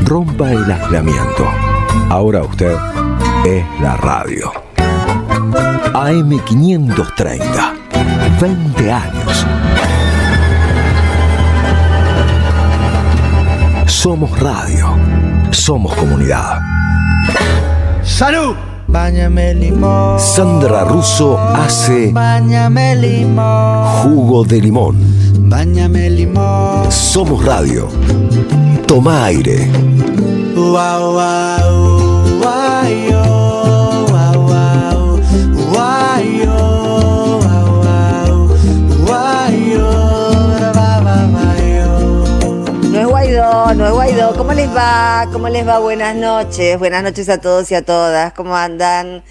Rompa el aislamiento. Ahora usted es la radio. AM530. 20 años. Somos radio. Somos comunidad. ¡Salud! Báñame limón. Sandra Russo hace Báñame limón. jugo de limón. Báñame limón. Somos radio. Toma aire. Wow, wow, wow, yo, wow, wow, wow, yo, wow, wow, wow, yo, va, va, va, yo. No es Guaidó, no es Guaidó. ¿Cómo les va? ¿Cómo les va? Buenas noches a todos y a todas. ¿Cómo andan?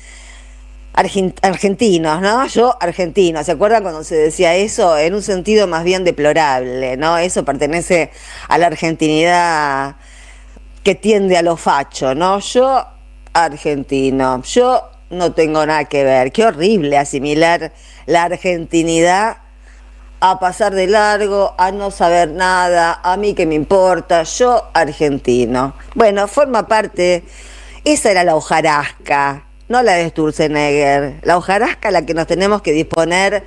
Argentinos, ¿no? Yo argentino. ¿Se acuerdan cuando se decía eso? En un sentido más bien deplorable, ¿no? Eso pertenece a la argentinidad que tiende a lo facho, ¿no? Yo argentino. Yo no tengo nada que ver. Qué horrible asimilar la argentinidad a pasar de largo, a no saber nada, a mí que me importa, yo argentino. Bueno, forma parte, esa era la hojarasca, no la de Sturzenegger. La hojarasca, la que nos tenemos que disponer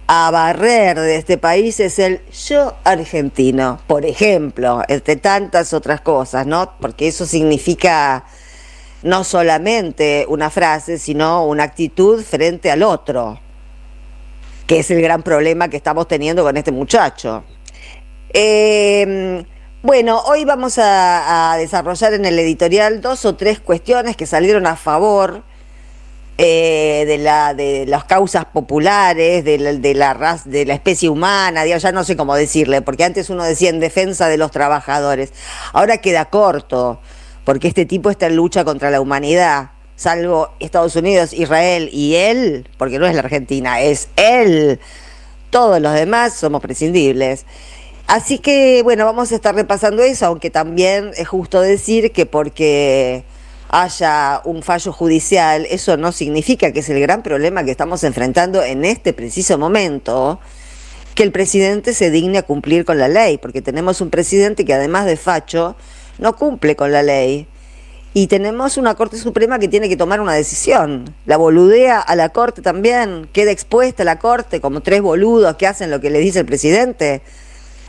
a barrer de este país, es el yo argentino, por ejemplo, entre tantas otras cosas, ¿no? Porque eso significa no solamente una frase, sino una actitud frente al otro, que es el gran problema que estamos teniendo con este muchacho. Bueno, hoy vamos a desarrollar en el editorial 2 o 3 cuestiones que salieron a favor de las causas populares, de la especie humana, ya no sé cómo decirle, porque antes uno decía en defensa de los trabajadores. Ahora queda corto, porque este tipo está en lucha contra la humanidad. Salvo Estados Unidos, Israel y él, porque no es la Argentina, es él. Todos los demás somos prescindibles. Así que, bueno, vamos a estar repasando eso, aunque también es justo decir que porque haya un fallo judicial, eso no significa que es el gran problema que estamos enfrentando en este preciso momento, que el presidente se digne a cumplir con la ley, porque tenemos un presidente que además de facho, no cumple con la ley. Y tenemos una Corte Suprema que tiene que tomar una decisión. La boludea a la Corte también. Queda expuesta la Corte como 3 boludos que hacen lo que le dice el presidente.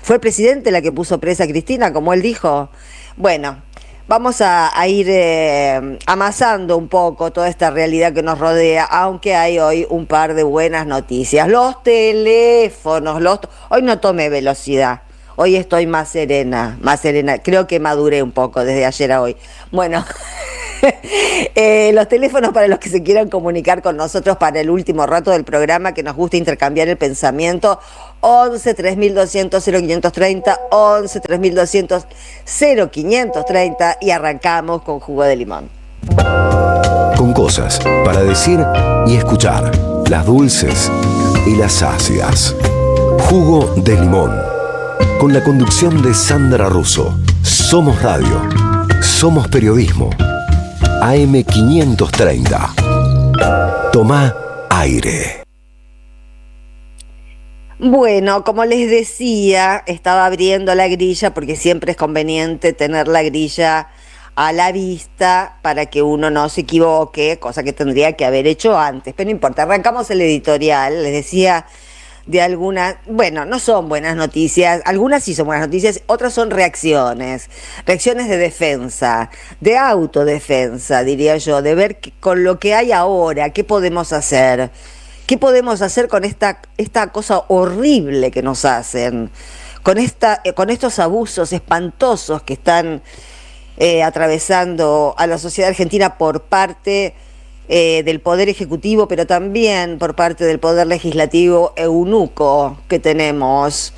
Fue el presidente la que puso presa a Cristina, como él dijo. Bueno, vamos a ir amasando un poco toda esta realidad que nos rodea, aunque hay hoy un par de buenas noticias. Los teléfonos, hoy no tomé velocidad. Hoy estoy más serena. Creo que maduré un poco desde ayer a hoy. Bueno, los teléfonos para los que se quieran comunicar con nosotros para el último rato del programa, que nos gusta intercambiar el pensamiento, 11 3200 0530, 11 3200 0530, y arrancamos con jugo de limón. Con cosas para decir y escuchar. Las dulces y las ácidas. Jugo de limón. Con la conducción de Sandra Russo. Somos radio. Somos periodismo. AM530. Toma aire. Bueno, como les decía, estaba abriendo la grilla porque siempre es conveniente tener la grilla a la vista para que uno no se equivoque, cosa que tendría que haber hecho antes. Pero no importa, arrancamos el editorial. Les decía de algunas, bueno, no son buenas noticias, algunas sí son buenas noticias, otras son reacciones de defensa, de autodefensa, diría yo, de ver con lo que hay ahora, qué podemos hacer con esta cosa horrible que nos hacen, con estos abusos espantosos que están atravesando a la sociedad argentina por parte del Poder Ejecutivo, pero también por parte del Poder Legislativo eunuco que tenemos,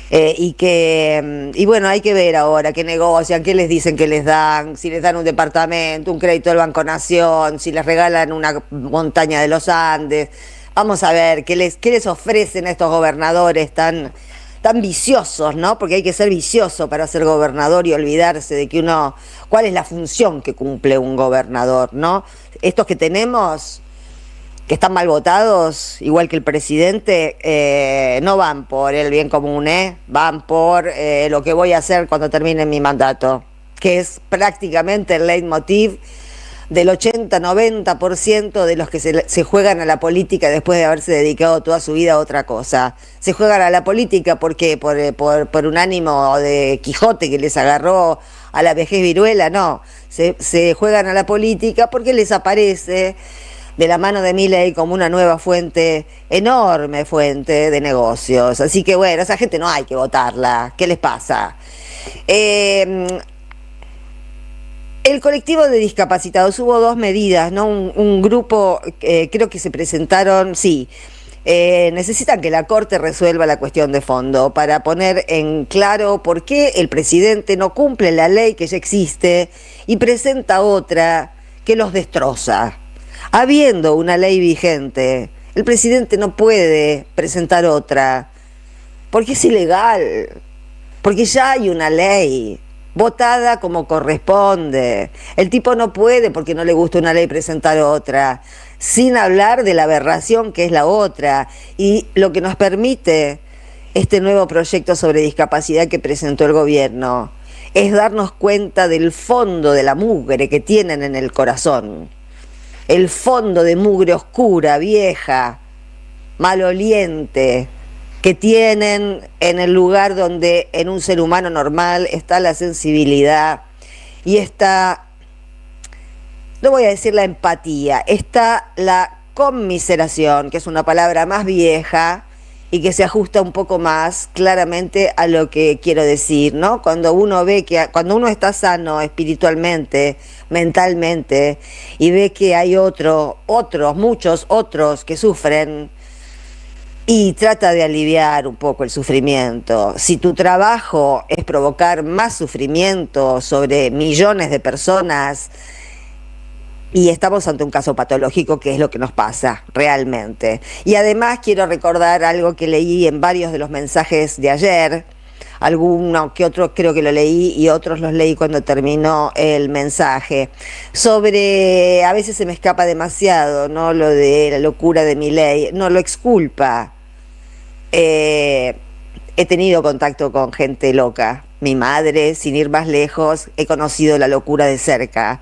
y bueno, hay que ver ahora qué negocian, qué les dicen que les dan, si les dan un departamento, un crédito del Banco Nación, si les regalan una montaña de los Andes. Vamos a ver qué les ofrecen a estos gobernadores tan viciosos, ¿no? Porque hay que ser vicioso para ser gobernador y olvidarse de que cuál es la función que cumple un gobernador, ¿no? Estos que tenemos que están mal votados, igual que el presidente, no van por el bien común, van por lo que voy a hacer cuando termine mi mandato, que es prácticamente el leitmotiv del 80-90% de los que se juegan a la política después de haberse dedicado toda su vida a otra cosa. Se juegan a la política porque por un ánimo de Quijote que les agarró a la vejez viruela, no. Se juegan a la política porque les aparece de la mano de Milei como una nueva fuente, enorme fuente de negocios. Así que bueno, esa gente no hay que votarla. ¿Qué les pasa? El colectivo de discapacitados, hubo dos medidas, ¿no? Un grupo, creo que se presentaron, sí, necesitan que la Corte resuelva la cuestión de fondo para poner en claro por qué el presidente no cumple la ley que ya existe y presenta otra que los destroza. Habiendo una ley vigente, el presidente no puede presentar otra, porque es ilegal, porque ya hay una ley votada como corresponde. El tipo no puede, porque no le gusta una ley, presentar otra, sin hablar de la aberración que es la otra. Y lo que nos permite este nuevo proyecto sobre discapacidad que presentó el gobierno es darnos cuenta del fondo de la mugre que tienen en el corazón. El fondo de mugre oscura, vieja, maloliente, que tienen en el lugar donde en un ser humano normal está la sensibilidad y está, no voy a decir la empatía, está la conmiseración, que es una palabra más vieja y que se ajusta un poco más claramente a lo que quiero decir, ¿no? Cuando uno ve cuando uno está sano espiritualmente, mentalmente, y ve que hay muchos otros que sufren, y trata de aliviar un poco el sufrimiento. Si tu trabajo es provocar más sufrimiento sobre millones de personas, y estamos ante un caso patológico, que es lo que nos pasa realmente. Y además quiero recordar algo que leí en varios de los mensajes de ayer, alguno que otro creo que lo leí y otros los leí cuando terminó el mensaje, sobre, a veces se me escapa demasiado, ¿no? Lo de la locura de Milei, no lo exculpa. He tenido contacto con gente loca. Mi madre, sin ir más lejos, he conocido la locura de cerca.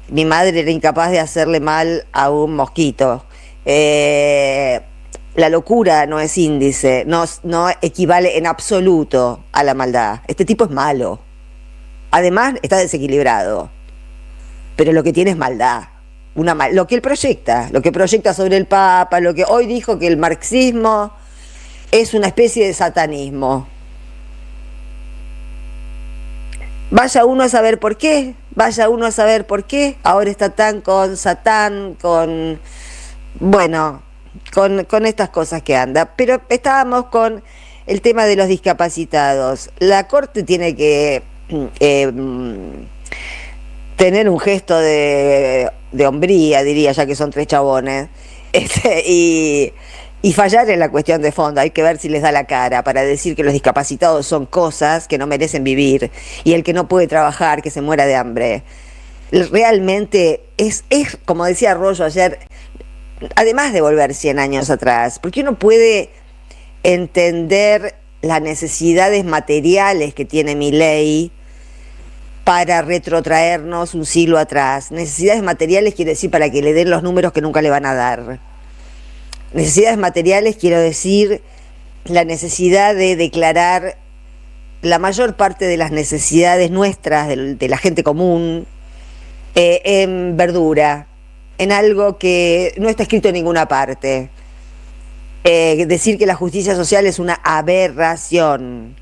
Mi madre era incapaz de hacerle mal a un mosquito. La locura no es índice, no equivale en absoluto a la maldad. Este tipo es malo. Además, está desequilibrado. Pero lo que tiene es maldad. Lo que él proyecta, lo que proyecta sobre el Papa, lo que hoy dijo que el marxismo es una especie de satanismo. Vaya uno a saber por qué, ahora está tan con Satán, con estas cosas que anda. Pero estábamos con el tema de los discapacitados. La Corte tiene que tener un gesto de hombría, diría, ya que son tres chabones, y fallar en la cuestión de fondo. Hay que ver si les da la cara para decir que los discapacitados son cosas que no merecen vivir, y el que no puede trabajar, que se muera de hambre. Realmente es como decía Arroyo ayer, además de volver 100 años atrás, porque uno puede entender las necesidades materiales que tiene Milei para retrotraernos un siglo atrás. Necesidades materiales quiere decir para que le den los números que nunca le van a dar. Necesidades materiales quiero decir la necesidad de declarar la mayor parte de las necesidades nuestras, de la gente común, en verdura, en algo que no está escrito en ninguna parte. Decir que la justicia social es una aberración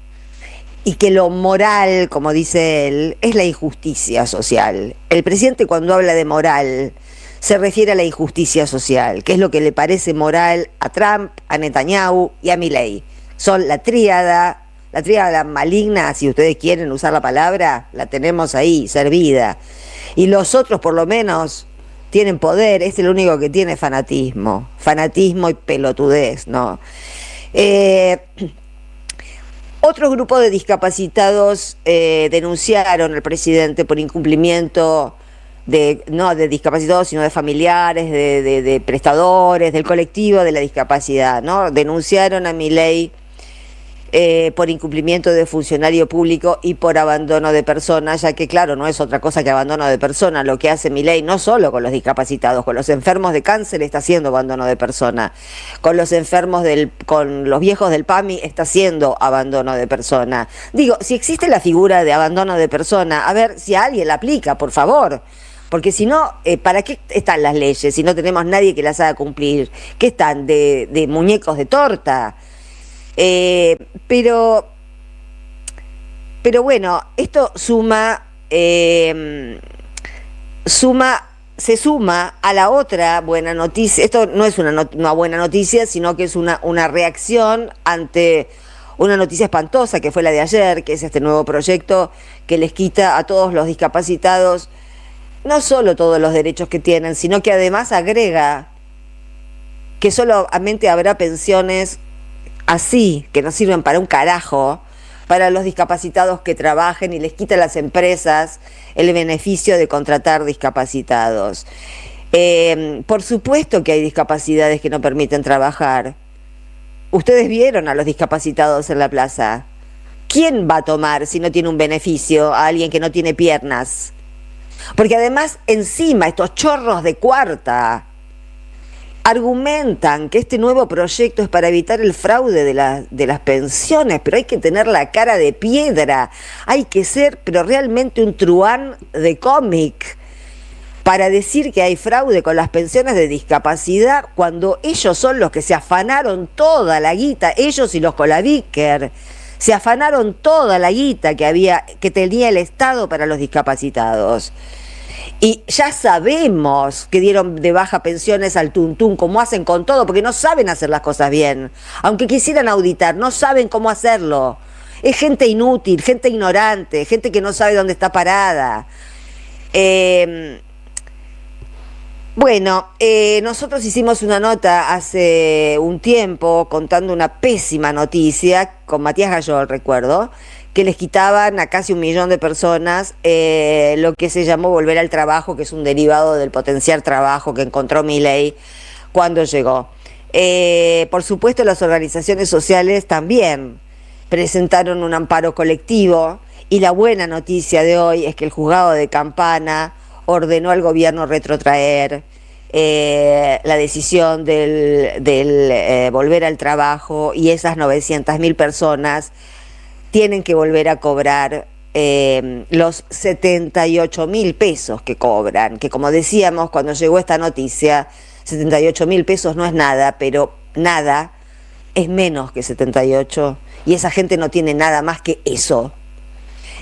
y que lo moral, como dice él, es la injusticia social. El presidente, cuando habla de moral, se refiere a la injusticia social, que es lo que le parece moral a Trump, a Netanyahu y a Milei. Son la tríada maligna, si ustedes quieren usar la palabra, la tenemos ahí, servida. Y los otros, por lo menos, tienen poder. Este es el único que tiene fanatismo y pelotudez, ¿no? Otro grupo de discapacitados denunciaron al presidente por incumplimiento no de discapacitados, sino de familiares, de prestadores, del colectivo de la discapacidad, ¿no? Denunciaron a Milei por incumplimiento de funcionario público y por abandono de persona, ya que claro, no es otra cosa que abandono de persona lo que hace Milei, no solo con los discapacitados, con los enfermos de cáncer está haciendo abandono de persona, con los enfermos con los viejos del PAMI está haciendo abandono de persona. Digo, si existe la figura de abandono de persona, a ver si a alguien la aplica, por favor. Porque si no, ¿para qué están las leyes si no tenemos nadie que las haga cumplir? ¿Qué están? ¿De muñecos de torta? Pero bueno, esto se suma a la otra buena noticia. Esto no es una buena noticia, sino que es una reacción ante una noticia espantosa que fue la de ayer, que es este nuevo proyecto que les quita a todos los discapacitados no solo todos los derechos que tienen, sino que además agrega que solamente habrá pensiones así, que no sirven para un carajo, para los discapacitados que trabajen, y les quita a las empresas el beneficio de contratar discapacitados. Por supuesto que hay discapacidades que no permiten trabajar. Ustedes vieron a los discapacitados en la plaza. ¿Quién va a tomar, si no tiene un beneficio, a alguien que no tiene piernas? Porque además, encima, estos chorros de cuarta argumentan que este nuevo proyecto es para evitar el fraude de las pensiones, pero hay que tener la cara de piedra, hay que ser, pero realmente un truán de cómic para decir que hay fraude con las pensiones de discapacidad cuando ellos son los que se afanaron toda la guita, ellos y los Colavíker, se afanaron toda la guita que tenía el Estado para los discapacitados. Y ya sabemos que dieron de baja pensiones al tuntún, como hacen con todo, porque no saben hacer las cosas bien. Aunque quisieran auditar, no saben cómo hacerlo. Es gente inútil, gente ignorante, gente que no sabe dónde está parada. Bueno, nosotros hicimos una nota hace un tiempo contando una pésima noticia, con Matías Gayol, recuerdo, que les quitaban a casi 1 millón de personas lo que se llamó volver al trabajo, que es un derivado del potenciar trabajo que encontró Milei cuando llegó. Por supuesto, las organizaciones sociales también presentaron un amparo colectivo, y la buena noticia de hoy es que el juzgado de Campana ordenó al gobierno retrotraer la decisión del volver al trabajo, y esas 900.000 personas tienen que volver a cobrar los 78.000 pesos que cobran, que como decíamos cuando llegó esta noticia, 78.000 pesos no es nada, pero nada es menos que 78, y esa gente no tiene nada más que eso.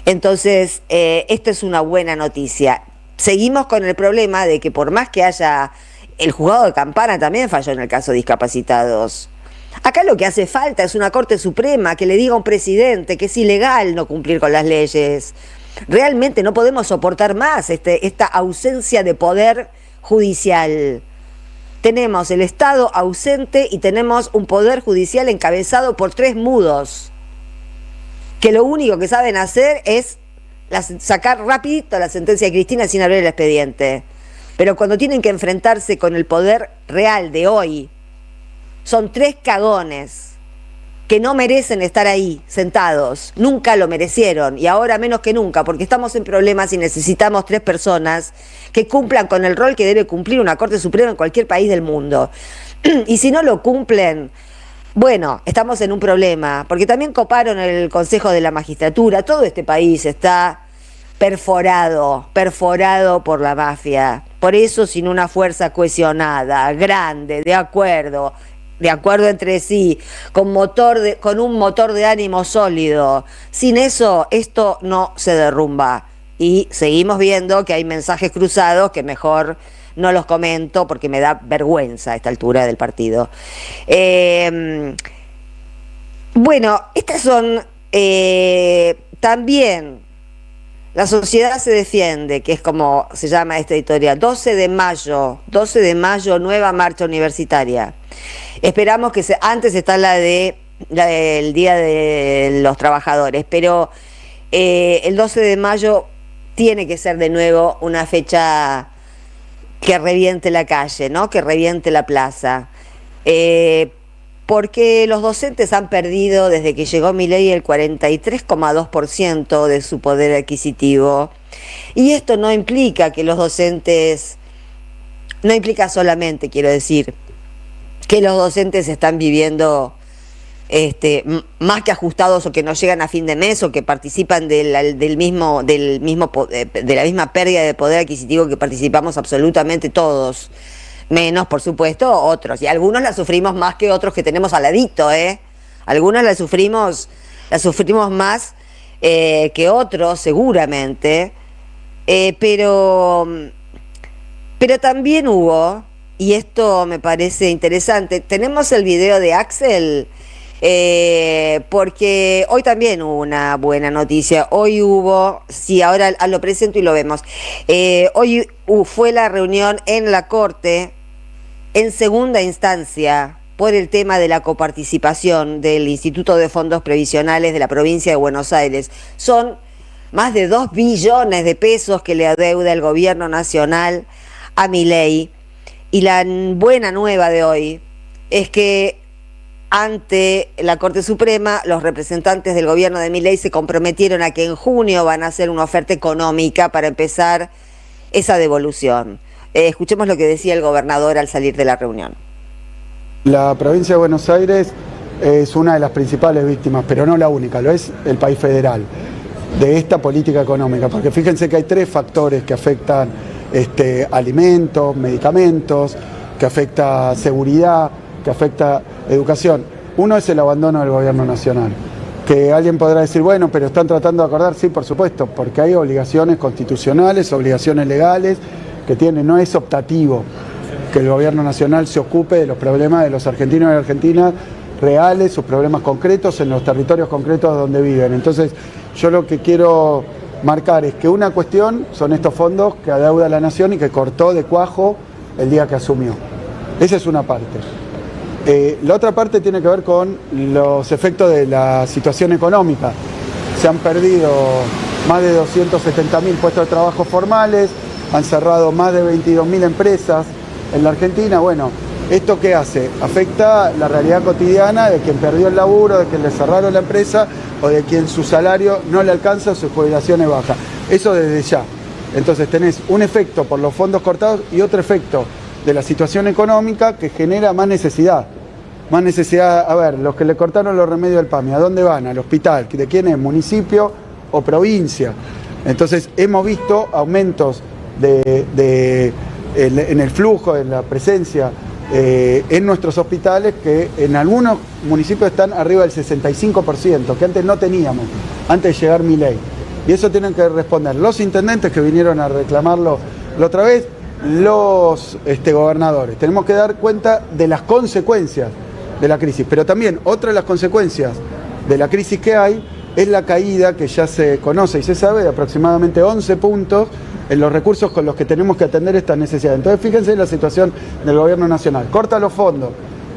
Entonces, esta es una buena noticia. Seguimos con el problema de que por más que haya, el juzgado de Campana también falló en el caso de discapacitados. Acá lo que hace falta es una Corte Suprema que le diga a un presidente que es ilegal no cumplir con las leyes. Realmente no podemos soportar más esta ausencia de poder judicial. Tenemos el Estado ausente y tenemos un poder judicial encabezado por 3 mudos, que lo único que saben hacer es sacar rapidito la sentencia de Cristina sin abrir el expediente. Pero cuando tienen que enfrentarse con el poder real de hoy, son 3 cagones que no merecen estar ahí sentados, nunca lo merecieron, y ahora menos que nunca, porque estamos en problemas y necesitamos 3 personas que cumplan con el rol que debe cumplir una Corte Suprema en cualquier país del mundo. Y si no lo cumplen, bueno, estamos en un problema, porque también coparon el Consejo de la Magistratura. Todo este país está perforado por la mafia. Por eso, sin una fuerza cohesionada, grande, de acuerdo entre sí, con un motor de ánimo sólido, sin eso esto no se derrumba. Y seguimos viendo que hay mensajes cruzados que mejor no los comento porque me da vergüenza a esta altura del partido. Bueno, estas son también La Sociedad se Defiende, que es como se llama esta editorial. 12 de mayo, nueva marcha universitaria. Esperamos que antes está la del Día de los Trabajadores, pero el 12 de mayo tiene que ser de nuevo una fecha que reviente la calle, ¿no? Que reviente la plaza. Porque los docentes han perdido desde que llegó Milei el 43,2% de su poder adquisitivo. Y esto no implica que los docentes, no implica solamente, quiero decir, que los docentes están viviendo más que ajustados o que no llegan a fin de mes o que participan de la misma pérdida de poder adquisitivo que participamos absolutamente todos, menos por supuesto otros, y algunos la sufrimos más que otros que tenemos al ladito, algunos la sufrimos más que otros seguramente, pero también hubo, y esto me parece interesante, tenemos el video de Axel. Porque hoy también hubo una buena noticia. Hoy hubo, sí, ahora lo presento y lo vemos. Hoy fue la reunión en la Corte, en segunda instancia, por el tema de la coparticipación del Instituto de Fondos Previsionales de la provincia de Buenos Aires. Son más de 2 billones de pesos que le adeuda el gobierno nacional a Milei. Y la buena nueva de hoy es que ante la Corte Suprema, los representantes del gobierno de Milei se comprometieron a que en junio van a hacer una oferta económica para empezar esa devolución. Escuchemos lo que decía el gobernador al salir de la reunión. La provincia de Buenos Aires es una de las principales víctimas, pero no la única, lo es el país federal, de esta política económica, porque fíjense que hay 3 factores que afectan alimentos, medicamentos, que afecta seguridad, que afecta educación. Uno es el abandono del gobierno nacional, que alguien podrá decir, bueno, pero están tratando de acordar, sí, por supuesto, porque hay obligaciones constitucionales, obligaciones legales que tienen, no es optativo que el gobierno nacional se ocupe de los problemas de los argentinos y argentinas reales, sus problemas concretos en los territorios concretos donde viven. Entonces, yo lo que quiero marcar es que una cuestión son estos fondos que adeuda la nación y que cortó de cuajo el día que asumió. Esa es una parte. La otra parte tiene que ver con los efectos de la situación económica. Se han perdido más de 270.000 puestos de trabajo formales, han cerrado más de 22.000 empresas en la Argentina. Bueno, ¿esto qué hace? Afecta la realidad cotidiana de quien perdió el laburo, de quien le cerraron la empresa o de quien su salario no le alcanza, su jubilación es baja. Eso desde ya. Entonces tenés un efecto por los fondos cortados y otro efecto de la situación económica que genera más necesidad. Más necesidad, a ver, los que le cortaron los remedios al PAMI, ¿a dónde van? Al hospital. ¿De quién es? ¿Municipio o provincia? Entonces hemos visto aumentos en el flujo, en la presencia en nuestros hospitales, que en algunos municipios están arriba del 65%, que antes no teníamos, antes de llegar Milei. Y eso tienen que responder los intendentes que vinieron a reclamarlo la otra vez, los gobernadores. Tenemos que dar cuenta de las consecuencias de la crisis, pero también otra de las consecuencias de la crisis que hay es la caída que ya se conoce y se sabe de aproximadamente 11 puntos en los recursos con los que tenemos que atender estas necesidades. Entonces fíjense en la situación del gobierno nacional, corta los fondos,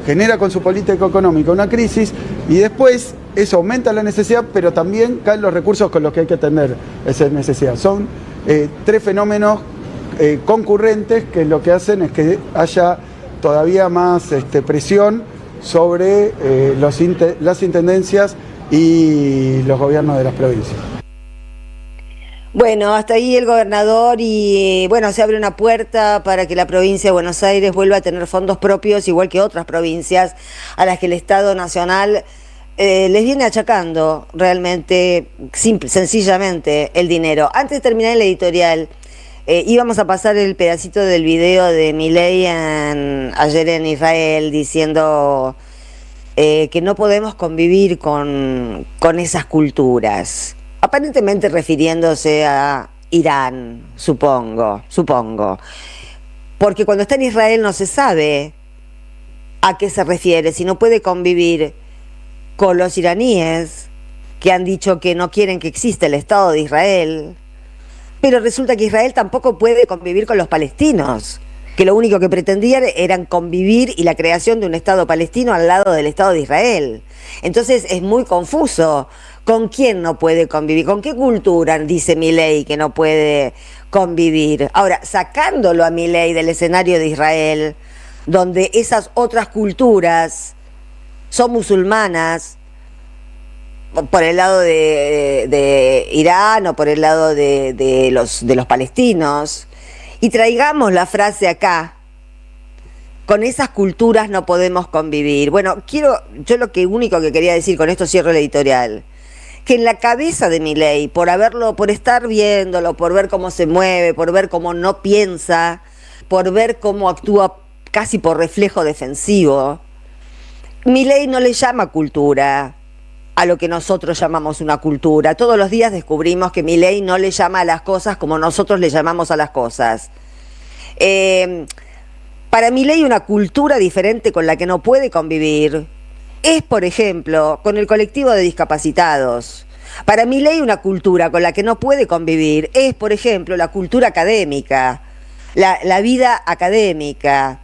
genera con su política económica una crisis y después eso aumenta la necesidad, pero también caen los recursos con los que hay que atender esa necesidad. Son 3 fenómenos concurrentes que lo que hacen es que haya todavía más presión sobre las intendencias y los gobiernos de las provincias. Bueno, hasta ahí el gobernador y bueno, se abre una puerta para que la provincia de Buenos Aires vuelva a tener fondos propios, igual que otras provincias a las que el Estado Nacional les viene achacando realmente, sencillamente, el dinero. Antes de terminar el editorial, íbamos a pasar el pedacito del video de Milei ayer en Israel diciendo que no podemos convivir con esas culturas. Aparentemente refiriéndose a Irán, supongo. Porque cuando está en Israel no se sabe a qué se refiere, si no puede convivir con los iraníes que han dicho que no quieren que exista el Estado de Israel, pero resulta que Israel tampoco puede convivir con los palestinos, que lo único que pretendían eran convivir y la creación de un Estado palestino al lado del Estado de Israel. Entonces es muy confuso ¿Con quién no puede convivir? ¿Con qué cultura dice Milei que no puede convivir? Ahora, sacándolo a Milei del escenario de Israel, donde esas otras culturas son musulmanas, por el lado de Irán o por el lado de los palestinos, y traigamos la frase acá: con esas culturas no podemos convivir. Bueno, yo lo único que quería decir, con esto cierro el editorial, que en la cabeza de Milei, por estar viéndolo, por ver cómo se mueve, por ver cómo no piensa, por ver cómo actúa casi por reflejo defensivo, Milei no le llama cultura a lo que nosotros llamamos una cultura. Todos los días descubrimos que Milei no le llama a las cosas como nosotros le llamamos a las cosas. Para Milei, una cultura diferente con la que no puede convivir es, por ejemplo, con el colectivo de discapacitados. Para Milei, una cultura con la que no puede convivir es, por ejemplo, la cultura académica, la vida académica.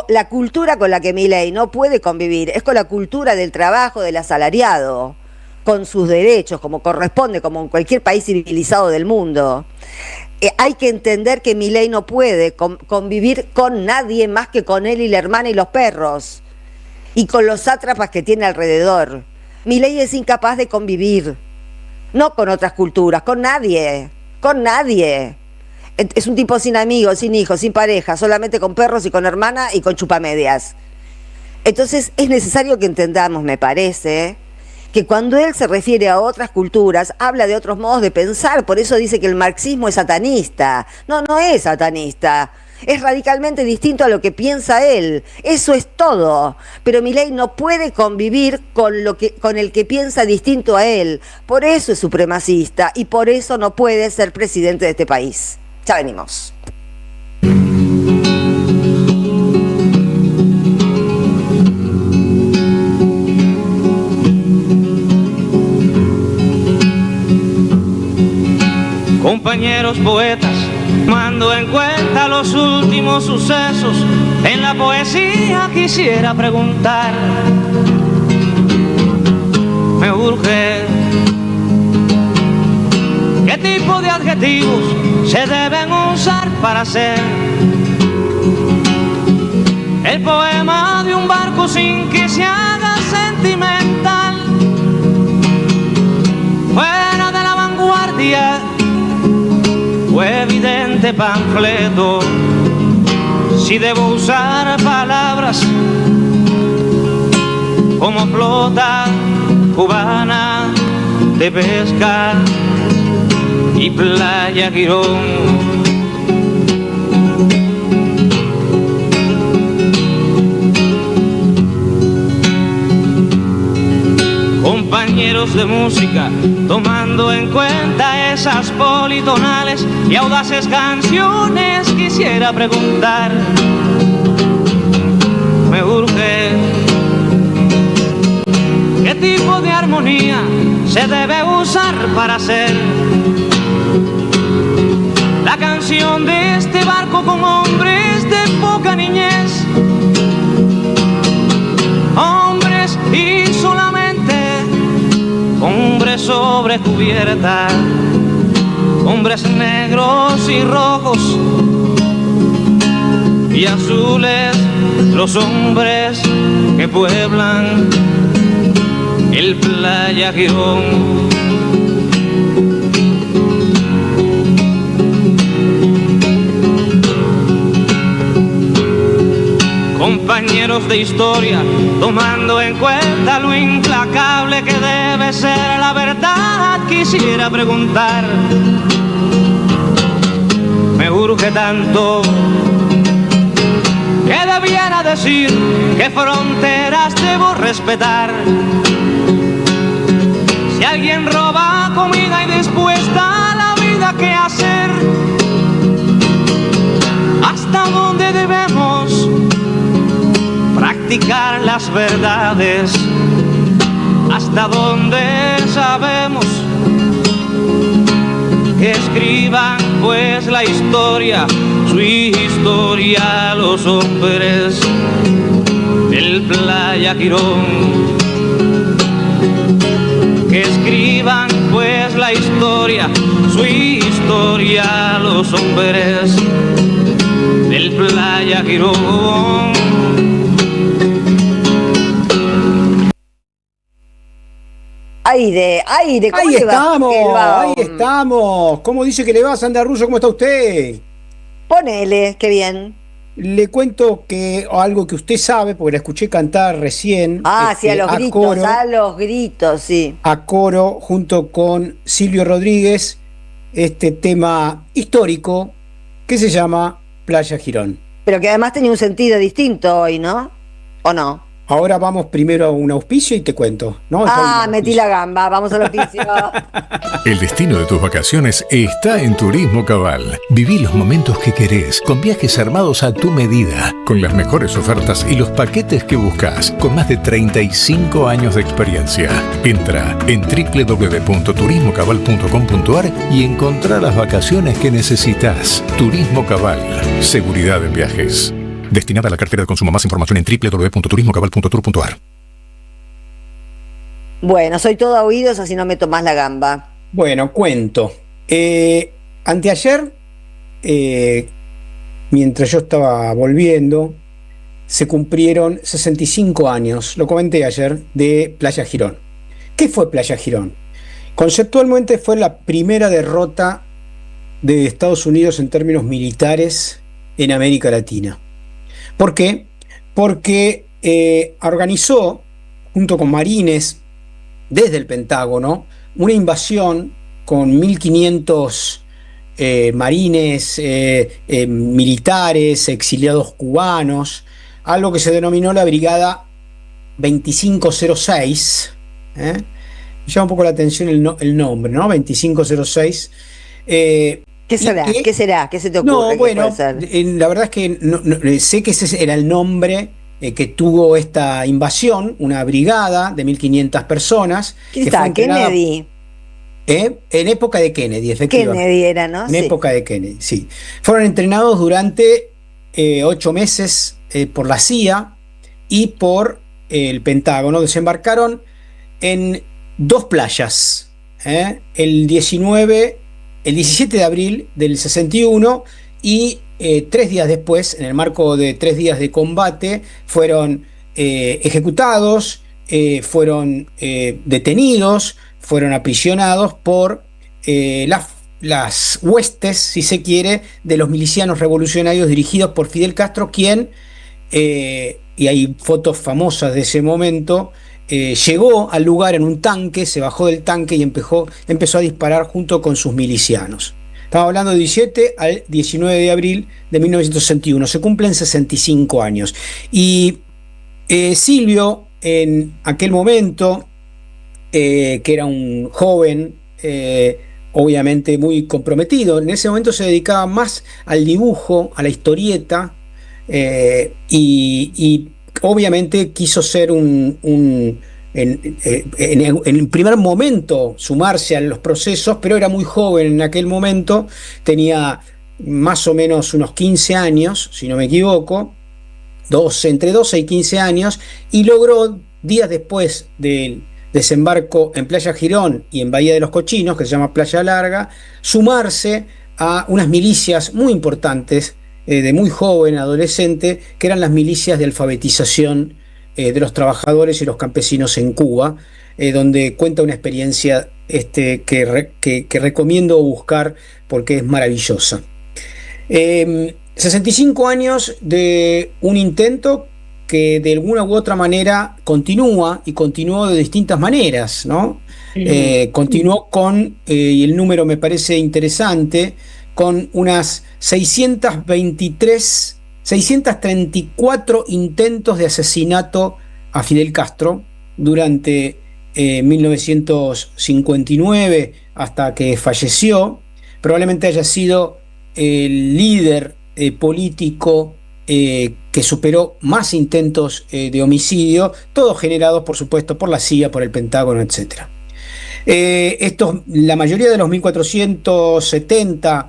La cultura con la que Milei no puede convivir es con la cultura del trabajo, del asalariado, con sus derechos, como corresponde, como en cualquier país civilizado del mundo. Hay que entender que Milei no puede convivir con nadie más que con él y la hermana y los perros, y con los sátrapas que tiene alrededor. Milei es incapaz de convivir, no con otras culturas, con nadie. Es un tipo sin amigos, sin hijos, sin pareja, solamente con perros y con hermana y con chupamedias. Entonces es necesario que entendamos, me parece, que cuando él se refiere a otras culturas, habla de otros modos de pensar. Por eso dice que el marxismo es satanista. No es satanista. Es radicalmente distinto a lo que piensa él. Eso es todo. Pero Milei no puede convivir con el que piensa distinto a él. Por eso es supremacista y por eso no puede ser presidente de este país. Ya venimos. Compañeros poetas, tomando en cuenta los últimos sucesos, en la poesía quisiera preguntar, me urge, ¿qué tipo de adjetivos se deben usar para hacer el poema de un barco sin que se haga sentimental? Fuera de la vanguardia o evidente panfleto, si debo usar palabras como flota cubana de pesca y playa Girón. Compañeros de música, tomando en cuenta esas politonales y audaces canciones, quisiera preguntar, me urge, ¿qué tipo de armonía se debe usar para hacer la canción de este barco con hombres de poca niñez? Hombres y solamente hombres sobre cubierta, hombres negros y rojos y azules, los hombres que pueblan el Playa Girón. Compañeros de historia, tomando en cuenta lo implacable que debe ser la verdad, quisiera preguntar, me urge tanto, ¿qué debiera decir? ¿Qué fronteras debo respetar? Si alguien roba comida y después da la vida, ¿qué hacer? ¿Hasta dónde debemos practicar las verdades? Hasta donde sabemos que escriban pues la historia, su historia, los hombres del Playa Girón, que escriban su historia, los hombres del Playa Girón. Aire, ¿cómo Ahí le va? estamos, ¿Qué va? ahí estamos. ¿Cómo dice que le va, Sandra Russo? ¿Cómo está usted? Ponele, qué bien. Le cuento que algo que usted sabe, porque la escuché cantar recién. Sí, a los gritos, coro, a los gritos, sí. a coro, junto con Silvio Rodríguez, este tema histórico que se llama Playa Girón. Pero que además tenía un sentido distinto hoy, ¿no? ¿O no? Ahora vamos primero a un auspicio y te cuento, ¿no? Ya hay un Metí auspicio. la gamba, vamos al oficio. El destino de tus vacaciones está en Turismo Cabal. Viví los momentos que querés, con viajes armados a tu medida, con las mejores ofertas y los paquetes que buscas, con más de 35 años de experiencia. Entra en www.turismocabal.com.ar y encontrá las vacaciones que necesitas. Turismo Cabal, seguridad en viajes. Destinada a la cartera de consumo. Más información en www.turismocabal.tour.ar. Bueno, soy todo oídos, así no me tomás la gamba. Bueno, cuento. Anteayer, mientras yo estaba volviendo, se cumplieron 65 años, lo comenté ayer, de Playa Girón. ¿Qué fue Playa Girón? Conceptualmente fue la primera derrota de Estados Unidos en términos militares en América Latina. ¿Por qué? Porque organizó, junto con marines desde el Pentágono, una invasión con 1.500 marines, militares, exiliados cubanos, algo que se denominó la Brigada 2506. Me llama un poco la atención el nombre, ¿no? 2506. ¿Qué será? ¿Qué será? ¿Qué se te ocurre? No, que bueno, puede ser? la verdad es que sé que ese era el nombre que tuvo esta invasión, una brigada de 1.500 personas. ¿Quién que fue está? entrenada, Kennedy. en época de Kennedy, efectivamente. Kennedy era, ¿no? En Sí. época de Kennedy, sí. Fueron entrenados durante 8 meses por la CIA y por el Pentágono. Desembarcaron en 2 playas, el 17 de abril del 61 y 3 días después, en el marco de 3 días de combate, fueron ejecutados, fueron detenidos, fueron aprisionados por las huestes, si se quiere, de los milicianos revolucionarios dirigidos por Fidel Castro, quien, y hay fotos famosas de ese momento, llegó al lugar en un tanque, se bajó del tanque y empezó a disparar junto con sus milicianos. Estamos hablando del 17 al 19 de abril de 1961. Se cumplen 65 años. Y Silvio, en aquel momento, que era un joven, obviamente muy comprometido, en ese momento se dedicaba más al dibujo, a la historieta, y obviamente quiso ser en el primer momento sumarse a los procesos, pero era muy joven en aquel momento, tenía más o menos unos 15 años, si no me equivoco, entre 12 y 15 años, y logró, días después del desembarco en Playa Girón y en Bahía de los Cochinos, que se llama Playa Larga, sumarse a unas milicias muy importantes, de muy joven, adolescente, que eran las milicias de alfabetización de los trabajadores y los campesinos en Cuba, donde cuenta una experiencia que recomiendo buscar porque es maravillosa. 65 años de un intento que de alguna u otra manera continúa y continuó de distintas maneras, ¿no? Continuó con, y el número me parece interesante, con unas 634 intentos de asesinato a Fidel Castro durante 1959 hasta que falleció. Probablemente haya sido el líder político que superó más intentos de homicidio, todos generados por supuesto por la CIA, por el Pentágono, etc. La mayoría de los 1470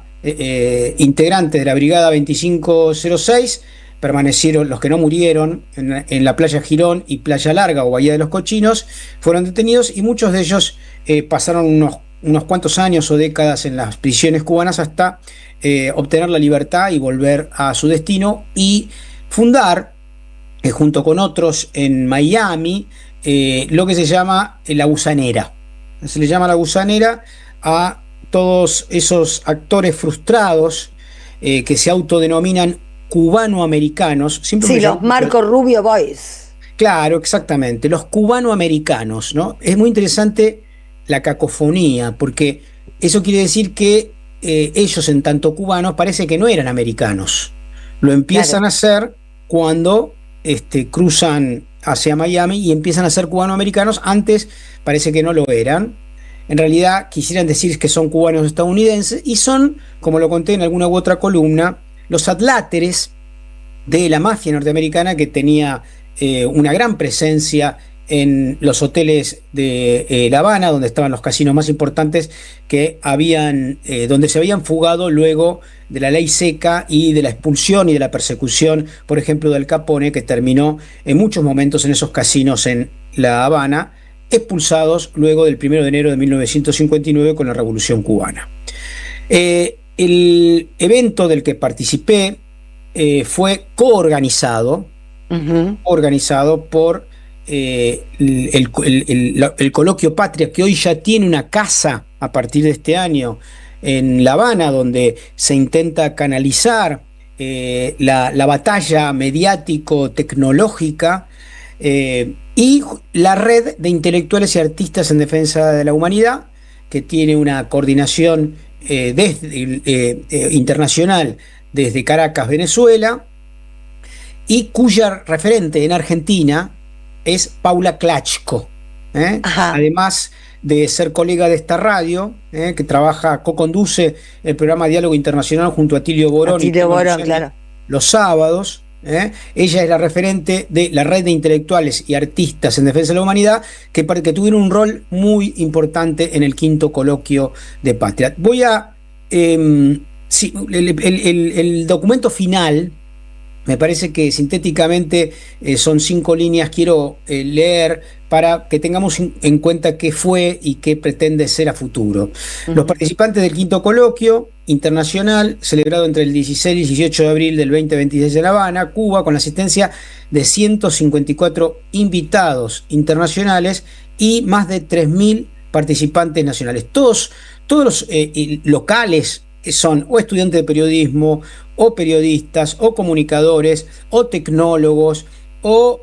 integrantes de la Brigada 2506 permanecieron, los que no murieron en la Playa Girón y Playa Larga o Bahía de los Cochinos, fueron detenidos y muchos de ellos pasaron unos cuantos años o décadas en las prisiones cubanas hasta obtener la libertad y volver a su destino y fundar, junto con otros en Miami, lo que se llama la Gusanera. Se le llama la Gusanera a todos esos actores frustrados que se autodenominan cubanoamericanos. Siempre Sí, los Marco Rubio Boys. Claro, exactamente, los cubanoamericanos, ¿no? Es muy interesante la cacofonía, porque eso quiere decir que ellos, en tanto cubanos, parece que no eran americanos. Lo empiezan a hacer cuando cruzan hacia Miami y empiezan a ser cubanoamericanos. Antes parece que no lo eran. En realidad quisieran decir que son cubanos estadounidenses y son, como lo conté en alguna u otra columna, los adláteres de la mafia norteamericana que tenía una gran presencia en los hoteles de La Habana, donde estaban los casinos más importantes que habían, donde se habían fugado luego de la ley seca y de la expulsión y de la persecución, por ejemplo, del Capone, que terminó en muchos momentos en esos casinos en La Habana, expulsados luego del 1 de enero de 1959 con la Revolución Cubana. El evento del que participé fue coorganizado por el Coloquio Patria, que hoy ya tiene una casa a partir de este año en La Habana, donde se intenta canalizar la batalla mediático-tecnológica, y la red de intelectuales y artistas en defensa de la humanidad, que tiene una coordinación internacional desde Caracas, Venezuela, y cuya referente en Argentina es Paula Klachko, además de ser colega de esta radio, que co-conduce el programa Diálogo Internacional junto a Atilio Borón, Claro. los sábados. Ella es la referente de la red de intelectuales y artistas en defensa de la humanidad, que tuvieron un rol muy importante en el quinto coloquio de Patria. Voy a... el documento final, me parece que sintéticamente son 5 líneas, quiero leer para que tengamos en cuenta qué fue y qué pretende ser a futuro. Los participantes del quinto coloquio internacional, celebrado entre el 16 y 18 de abril del 2026 en La Habana, Cuba, con la asistencia de 154 invitados internacionales y más de 3.000 participantes nacionales. Todos los locales son o estudiantes de periodismo, o periodistas, o comunicadores, o tecnólogos, o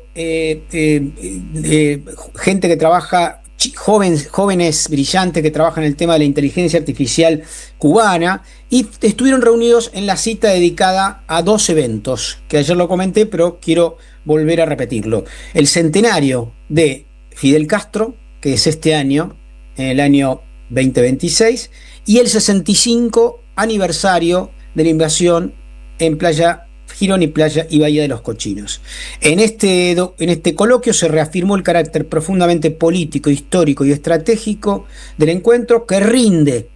gente que trabaja, jóvenes brillantes que trabajan en el tema de la inteligencia artificial cubana, y estuvieron reunidos en la cita dedicada a 2 eventos, que ayer lo comenté, pero quiero volver a repetirlo. El centenario de Fidel Castro, que es este año, en el año 2026, y el 65 aniversario de la invasión en Playa Girón y Playa y Bahía de los Cochinos. En este coloquio se reafirmó el carácter profundamente político, histórico y estratégico del encuentro, que rinde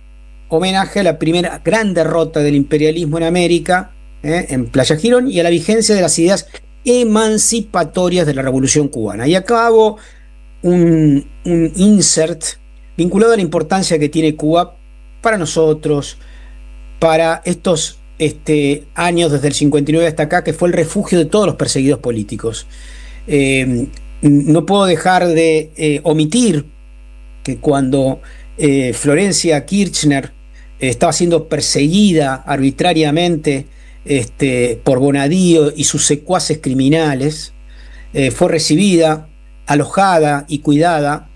homenaje a la primera gran derrota del imperialismo en América, en Playa Girón, y a la vigencia de las ideas emancipatorias de la Revolución Cubana. Y acá hago un insert vinculado a la importancia que tiene Cuba para nosotros, para estos años desde el 59 hasta acá, que fue el refugio de todos los perseguidos políticos. No puedo dejar de omitir que cuando Florencia Kirchner estaba siendo perseguida arbitrariamente por Bonadío y sus secuaces criminales, fue recibida, alojada y cuidada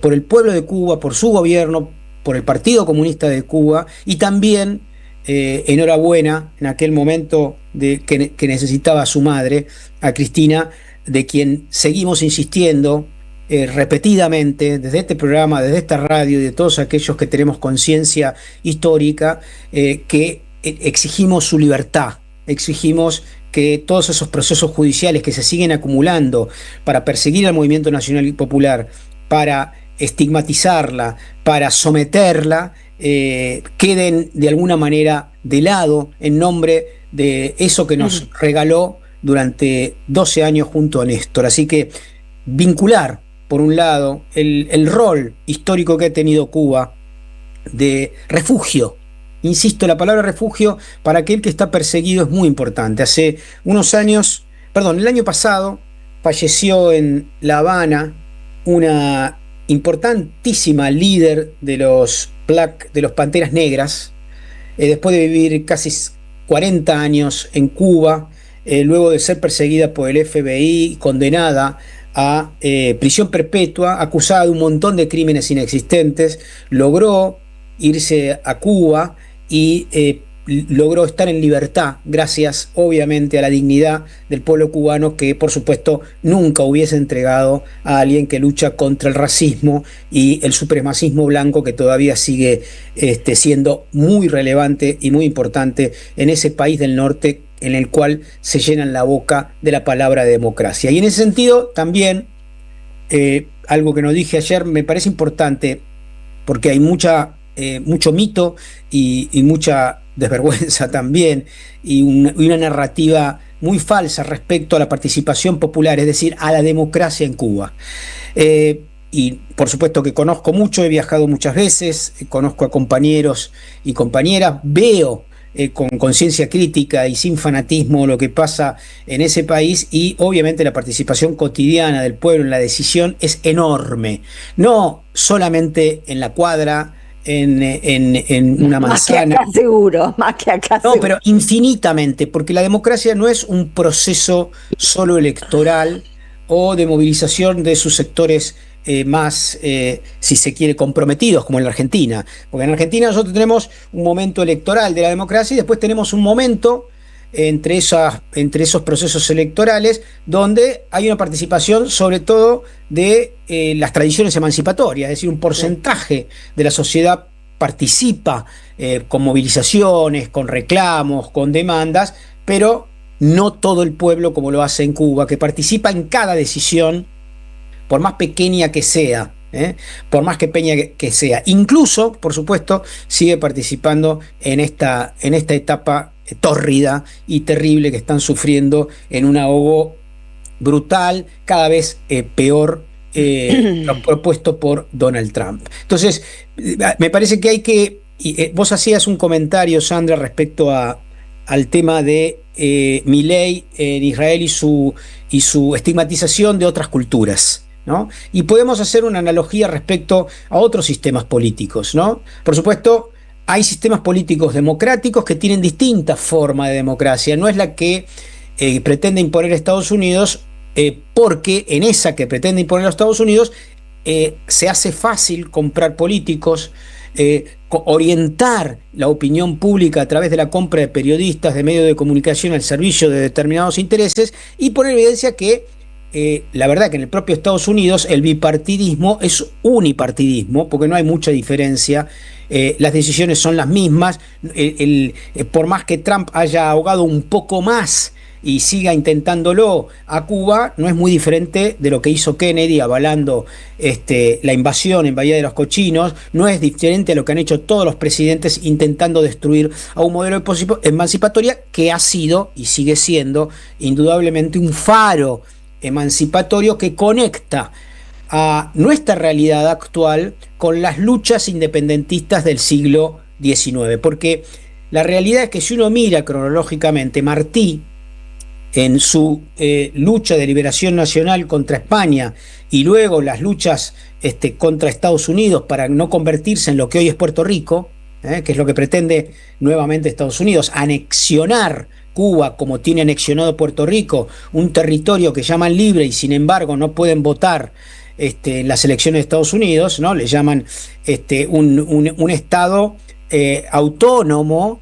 por el pueblo de Cuba, por su gobierno, por el Partido Comunista de Cuba, y también enhorabuena en aquel momento que necesitaba a su madre, a Cristina, de quien seguimos insistiendo repetidamente desde este programa, desde esta radio y de todos aquellos que tenemos conciencia histórica, que exigimos su libertad, exigimos que todos esos procesos judiciales que se siguen acumulando para perseguir al movimiento nacional y popular, para estigmatizarla, para someterla, queden de alguna manera de lado en nombre de eso que nos regaló durante 12 años junto a Néstor. Así que vincular, por un lado, el rol histórico que ha tenido Cuba de refugio. Insisto, la palabra refugio para aquel que está perseguido es muy importante. Hace unos años, el año pasado, falleció en La Habana una importantísima líder de los Panteras Negras, después de vivir casi 40 años en Cuba, luego de ser perseguida por el FBI, condenada a prisión perpetua, acusada de un montón de crímenes inexistentes, logró irse a Cuba y logró estar en libertad gracias obviamente a la dignidad del pueblo cubano, que por supuesto nunca hubiese entregado a alguien que lucha contra el racismo y el supremacismo blanco, que todavía sigue siendo muy relevante y muy importante en ese país del norte en el cual se llenan la boca de la palabra democracia. Y en ese sentido también, algo que no dije ayer me parece importante, porque hay mucho mito y mucha desvergüenza también, y una narrativa muy falsa respecto a la participación popular, es decir, a la democracia en Cuba. Y por supuesto que conozco mucho, he viajado muchas veces, conozco a compañeros y compañeras, veo con conciencia crítica y sin fanatismo lo que pasa en ese país, y obviamente la participación cotidiana del pueblo en la decisión es enorme, no solamente en la cuadra, en una manzana. Más que acá seguro, más que acá No, seguro. pero infinitamente, porque la democracia no es un proceso solo electoral o de movilización de sus sectores más, si se quiere, comprometidos, como en la Argentina. Porque en Argentina nosotros tenemos un momento electoral de la democracia y después tenemos un momento entre esos procesos electorales donde hay una participación sobre todo de las tradiciones emancipatorias, es decir, un porcentaje de la sociedad participa con movilizaciones, con reclamos, con demandas, pero no todo el pueblo como lo hace en Cuba, que participa en cada decisión, por más pequeña que sea, por más pequeña que sea. Incluso, por supuesto, sigue participando en esta etapa tórrida y terrible que están sufriendo en un ahogo brutal, cada vez peor, propuesto por Donald Trump. Entonces, me parece que hay que... vos hacías un comentario, Sandra, respecto al tema de Milei en Israel y su estigmatización de otras culturas, ¿no? Y podemos hacer una analogía respecto a otros sistemas políticos, ¿no? Por supuesto, hay sistemas políticos democráticos que tienen distintas formas de democracia, no es la que pretende imponer Estados Unidos, porque en esa que pretende imponer los Estados Unidos se hace fácil comprar políticos, orientar la opinión pública a través de la compra de periodistas, de medios de comunicación al servicio de determinados intereses, y poner en evidencia que la verdad que en el propio Estados Unidos el bipartidismo es unipartidismo, porque no hay mucha diferencia, las decisiones son las mismas, por más que Trump haya ahogado un poco más y siga intentándolo a Cuba, no es muy diferente de lo que hizo Kennedy avalando la invasión en Bahía de los Cochinos, no es diferente a lo que han hecho todos los presidentes intentando destruir a un modelo emancipatorio que ha sido y sigue siendo indudablemente un faro emancipatorio que conecta a nuestra realidad actual con las luchas independentistas del siglo XIX, porque la realidad es que si uno mira cronológicamente, Martí en su lucha de liberación nacional contra España y luego las luchas contra Estados Unidos para no convertirse en lo que hoy es Puerto Rico, que es lo que pretende nuevamente Estados Unidos, anexionar Cuba como tiene anexionado Puerto Rico, un territorio que llaman libre y sin embargo no pueden votar en las elecciones de Estados Unidos, ¿no? Le llaman un estado autónomo,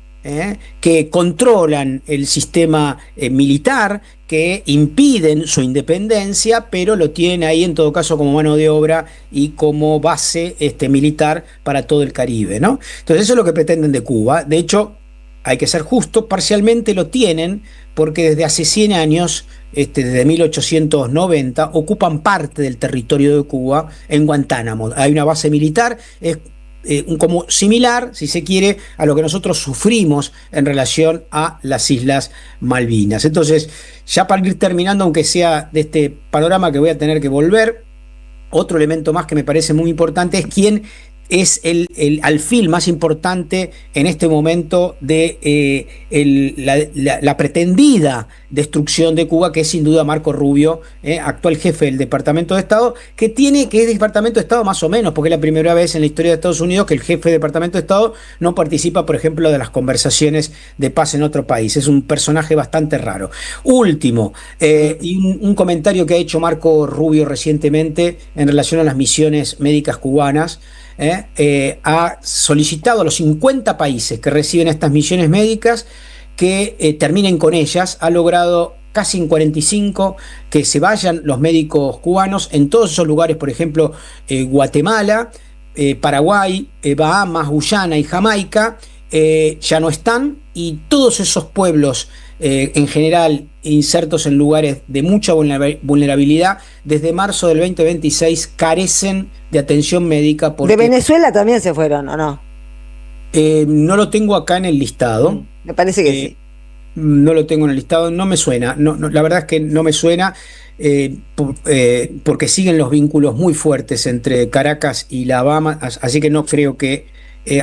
que controlan el sistema militar, que impiden su independencia, pero lo tienen ahí en todo caso como mano de obra y como base militar para todo el Caribe, ¿no? Entonces eso es lo que pretenden de Cuba. De hecho, hay que ser justo, parcialmente lo tienen, porque desde hace 100 años, desde 1890, ocupan parte del territorio de Cuba en Guantánamo. Hay una base militar, como similar, si se quiere, a lo que nosotros sufrimos en relación a las Islas Malvinas. Entonces, ya para ir terminando, aunque sea de este panorama que voy a tener que volver, otro elemento más que me parece muy importante es quién es el alfil más importante en este momento de la pretendida destrucción de Cuba, que es sin duda Marco Rubio, actual jefe del Departamento de Estado, que es Departamento de Estado más o menos, porque es la primera vez en la historia de Estados Unidos que el jefe de Departamento de Estado no participa, por ejemplo, de las conversaciones de paz en otro país. Es un personaje bastante raro. Último, y un comentario que ha hecho Marco Rubio recientemente en relación a las misiones médicas cubanas. Ha solicitado a los 50 países que reciben estas misiones médicas que terminen con ellas. Ha logrado casi en 45 que se vayan los médicos cubanos en todos esos lugares, por ejemplo, Guatemala, Paraguay, Bahamas, Guyana y Jamaica, ya no están, y todos esos pueblos en general insertos en lugares de mucha vulnerabilidad, desde marzo del 2026 carecen de atención médica. ¿De Venezuela también se fueron o no? No lo tengo acá en el listado. Me parece que sí. No lo tengo en el listado, no me suena. No, la verdad es que no me suena, porque siguen los vínculos muy fuertes entre Caracas y La Habana, así que no creo que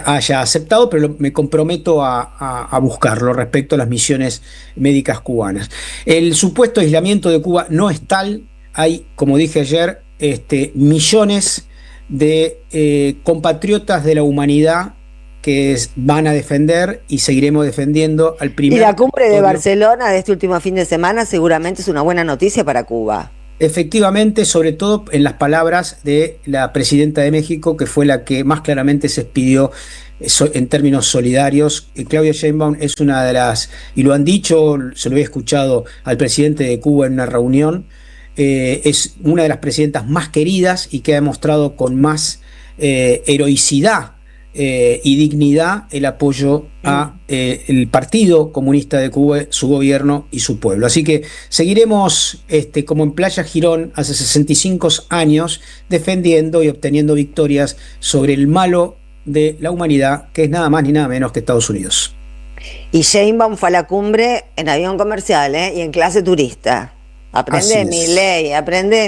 haya aceptado, pero me comprometo a buscarlo respecto a las misiones médicas cubanas. El supuesto aislamiento de Cuba no es tal. Hay, como dije ayer, millones de compatriotas de la humanidad que van a defender y seguiremos defendiendo al primer. Y la cumbre de Barcelona de este último fin de semana seguramente es una buena noticia para Cuba. Efectivamente, sobre todo en las palabras de la presidenta de México, que fue la que más claramente se expidió en términos solidarios. Claudia Sheinbaum es una de las, y lo han dicho, se lo había escuchado al presidente de Cuba en una reunión, es una de las presidentas más queridas y que ha demostrado con más heroicidad y dignidad el apoyo a el Partido Comunista de Cuba, su gobierno y su pueblo. Así que seguiremos como en Playa Girón hace 65 años defendiendo y obteniendo victorias sobre el malo de la humanidad, que es nada más ni nada menos que Estados Unidos. Y Sheinbaum fue a la cumbre en avión comercial y en clase turista. Aprende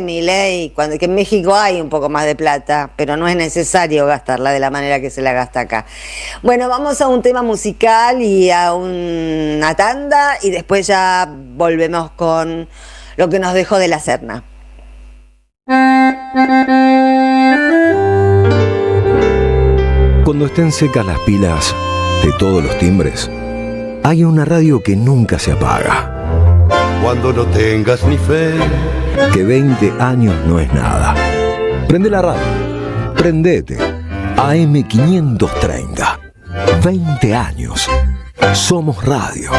mi ley, cuando que en México hay un poco más de plata, pero no es necesario gastarla de la manera que se la gasta acá. Bueno, vamos a un tema musical y a una tanda, y después ya volvemos con lo que nos dejó de la Serna. Cuando estén secas las pilas de todos los timbres, hay una radio que nunca se apaga. Cuando no tengas ni fe, Que 20 años no es nada. Prende la radio. Prendete. AM530. 20 años. Somos radio.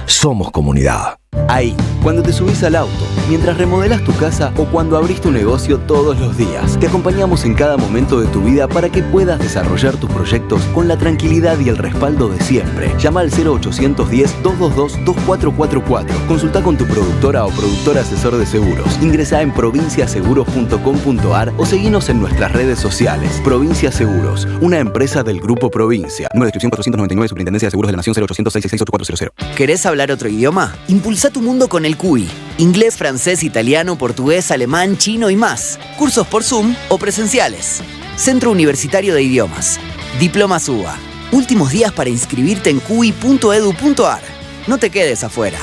Somos comunidad. Ahí, cuando te subís al auto, mientras remodelas tu casa o cuando abrís tu negocio todos los días, te acompañamos en cada momento de tu vida para que puedas desarrollar tus proyectos con la tranquilidad y el respaldo de siempre. Llama al 0810-222-2444. Consulta con tu productora o productor asesor de seguros. Ingresá en provinciaseguros.com.ar o seguinos en nuestras redes sociales. Provincia Seguros, una empresa del Grupo Provincia. Número de inscripción 499, Superintendencia de Seguros de la Nación, 0800-666-8400. ¿Querés hablar otro idioma? Impulsa tu mundo con el CUI. Inglés, francés, italiano, portugués, alemán, chino y más. Cursos por Zoom o presenciales. Centro Universitario de Idiomas. Diplomas UBA. Últimos días para inscribirte en cui.edu.ar. No te quedes afuera.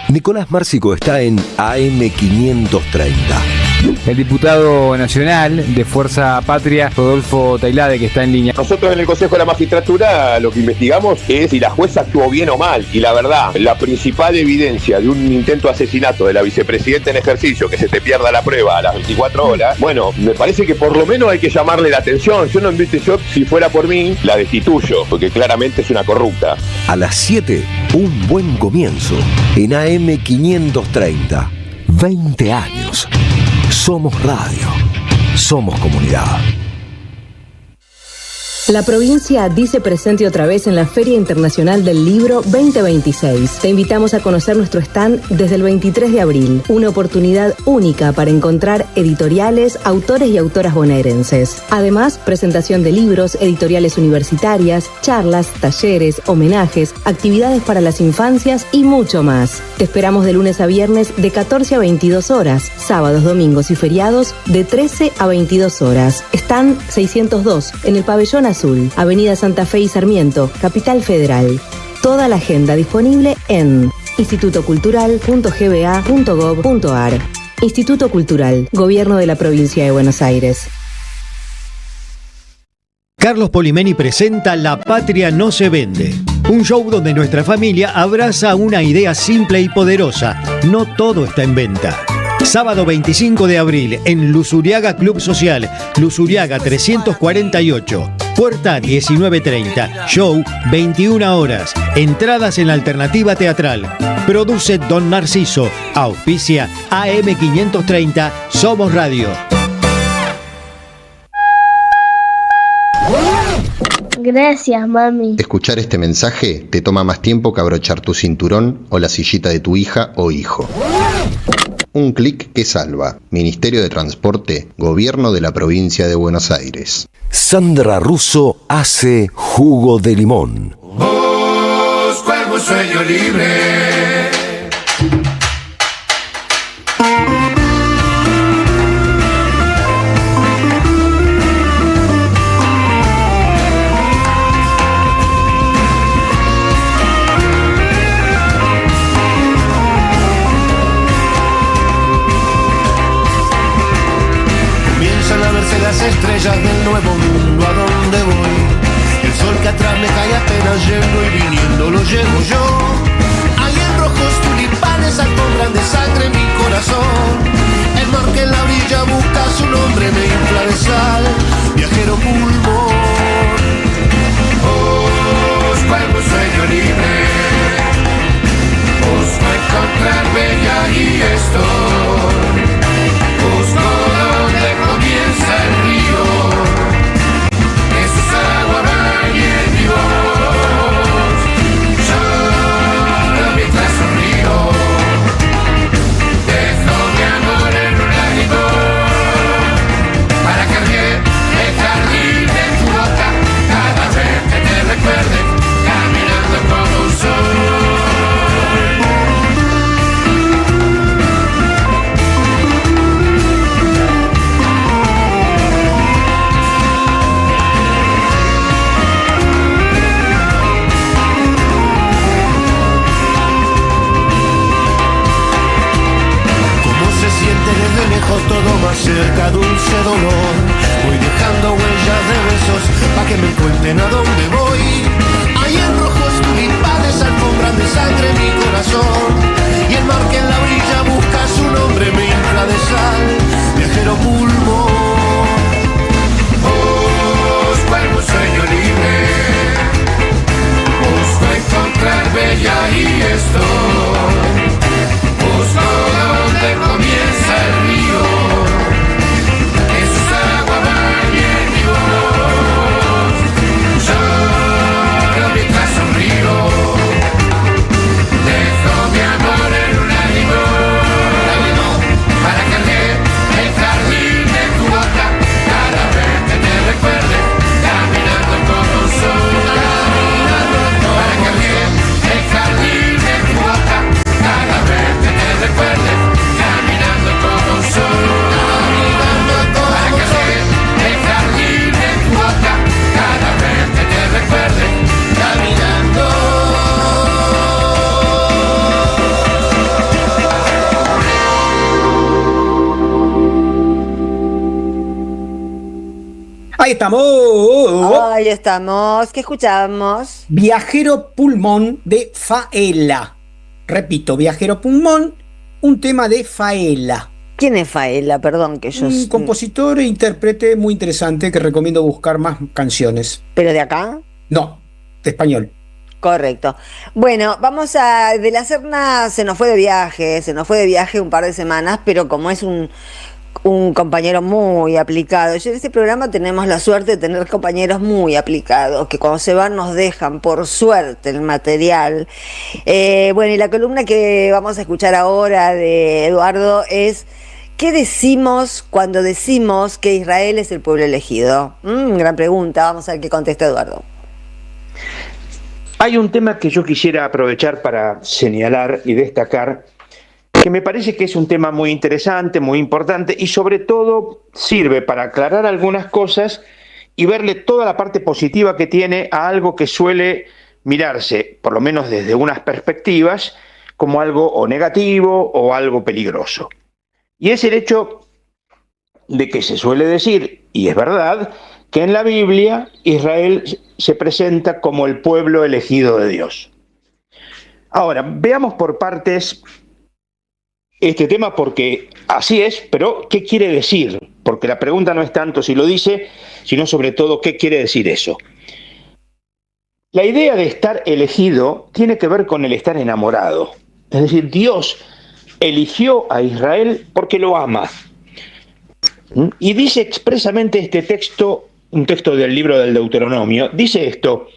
Nicolás Márcico está en AM530. El diputado nacional de Fuerza Patria, Rodolfo Tailade, que está en línea. Nosotros en el Consejo de la Magistratura lo que investigamos es si la jueza actuó bien o mal. Y la verdad, la principal evidencia de un intento de asesinato de la vicepresidenta en ejercicio, que se te pierda la prueba a las 24 horas, bueno, me parece que por lo menos hay que llamarle la atención. Yo, si fuera por mí, la destituyo, porque claramente es una corrupta. A las 7, un buen comienzo en AM530. 20 años. Somos radio. Somos comunidad. La provincia dice presente otra vez en la Feria Internacional del Libro 2026. Te invitamos a conocer nuestro stand desde el 23 de abril. Una oportunidad única para encontrar editoriales, autores y autoras bonaerenses. Además, presentación de libros, editoriales universitarias, charlas, talleres, homenajes, actividades para las infancias y mucho más. Te esperamos de lunes a viernes de 14 a 22 horas, sábados, domingos y feriados de 13 a 22 horas. Stand 602 en el Pabellón Azul, Avenida Santa Fe y Sarmiento, Capital Federal. Toda la agenda disponible en institutocultural.gba.gov.ar. Instituto Cultural, Gobierno de la Provincia de Buenos Aires. Carlos Polimeni presenta La Patria no se vende. Un show donde nuestra familia abraza una idea simple y poderosa. No todo está en venta. Sábado 25 de abril en Luzuriaga Club Social, Luzuriaga 348. Puerta 19:30, show 21 horas. Entradas en Alternativa Teatral. Produce Don Narciso. Auspicia AM530 Somos Radio. Gracias, mami. Escuchar este mensaje te toma más tiempo que abrochar tu cinturón o la sillita de tu hija o hijo. Un clic que salva. Ministerio de Transporte, Gobierno de la Provincia de Buenos Aires. Sandra Russo hace jugo de limón. Busco algún sueño libre. Las estrellas del nuevo mundo a donde voy. El sol que atrás me cae apenas yendo y viniendo lo llevo yo. Hay en rojos tulipanes alfombran de sangre mi corazón. El mar que en la orilla busca su nombre me infla de sal. Viajero pulmón. Busco algún sueño libre. Busco encontrarme y ahí estoy. Busco donde comienza el río, que sus aguas bañen mi voz. Lloro mientras sonrío, dejo mi amor en un lágrimo, para que arde el jardín de tu boca, cada vez que te recuerde, caminando como un sol. Desde lejos todo más cerca, dulce dolor. Voy dejando huellas de besos pa' que me encuentren a donde voy. Hay en rojos tulipanes alfombran de sangre mi corazón. Y el mar que en la orilla busca su nombre me infla de sal. Viajero pulmón. Busco algún sueño libre. Busco encontrarme y ahí estoy. Busco donde comienza el río, que sus aguas bañen mi voz. Lloro mientras sonrío, dejo mi amor en un lágrimo, para que arde el jardín de tu boca, cada vez que te recuerde, caminando como un sol. Para que arde el jardín de tu boca, cada vez que te recuerde, caminando como un sol. Para que arde el jardín de tu boca, cada vez que te recuerde, caminando. Ahí estamos. Ahí estamos. ¿Qué escuchamos? Viajero pulmón de Faela. Repito, Viajero pulmón, un tema de Faela. ¿Quién es Faela? Perdón, que yo... Un compositor e intérprete muy interesante que recomiendo buscar más canciones. ¿Pero de acá? No, de español. Correcto. Bueno, vamos a... De la Serna se nos fue de viaje un par de semanas, pero como es un un compañero muy aplicado. Yo en este programa tenemos la suerte de tener compañeros muy aplicados, que cuando se van nos dejan, por suerte, el material. Bueno, y la columna que vamos a escuchar ahora de Eduardo es: ¿qué decimos cuando decimos que Israel es el pueblo elegido? Gran pregunta, vamos a ver qué contesta Eduardo. Hay un tema que yo quisiera aprovechar para señalar y destacar, que me parece que es un tema muy interesante, muy importante, y sobre todo sirve para aclarar algunas cosas y verle toda la parte positiva que tiene a algo que suele mirarse, por lo menos desde unas perspectivas, como algo o negativo o algo peligroso. Y es el hecho de que se suele decir, y es verdad, que en la Biblia Israel se presenta como el pueblo elegido de Dios. Ahora, veamos por partes este tema, porque así es, pero ¿qué quiere decir? Porque la pregunta no es tanto si lo dice, sino sobre todo qué quiere decir eso. La idea de estar elegido tiene que ver con el estar enamorado. Es decir, Dios eligió a Israel porque lo ama. Y dice expresamente este texto, un texto del libro del Deuteronomio, dice esto: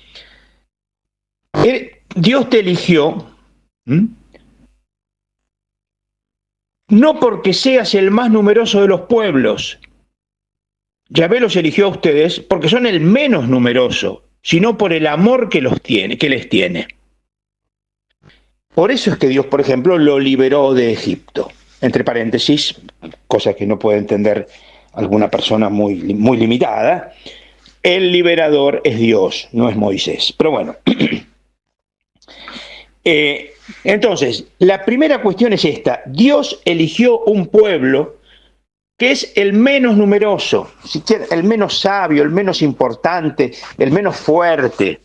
Dios te eligió no porque seas el más numeroso de los pueblos. Yahvé los eligió a ustedes porque son el menos numeroso, sino por el amor que les tiene. Por eso es que Dios, por ejemplo, lo liberó de Egipto. Entre paréntesis, cosa que no puede entender alguna persona muy limitada, el liberador es Dios, no es Moisés. Pero bueno. Entonces, la primera cuestión es esta: Dios eligió un pueblo que es el menos numeroso, el menos sabio, el menos importante, el menos fuerte.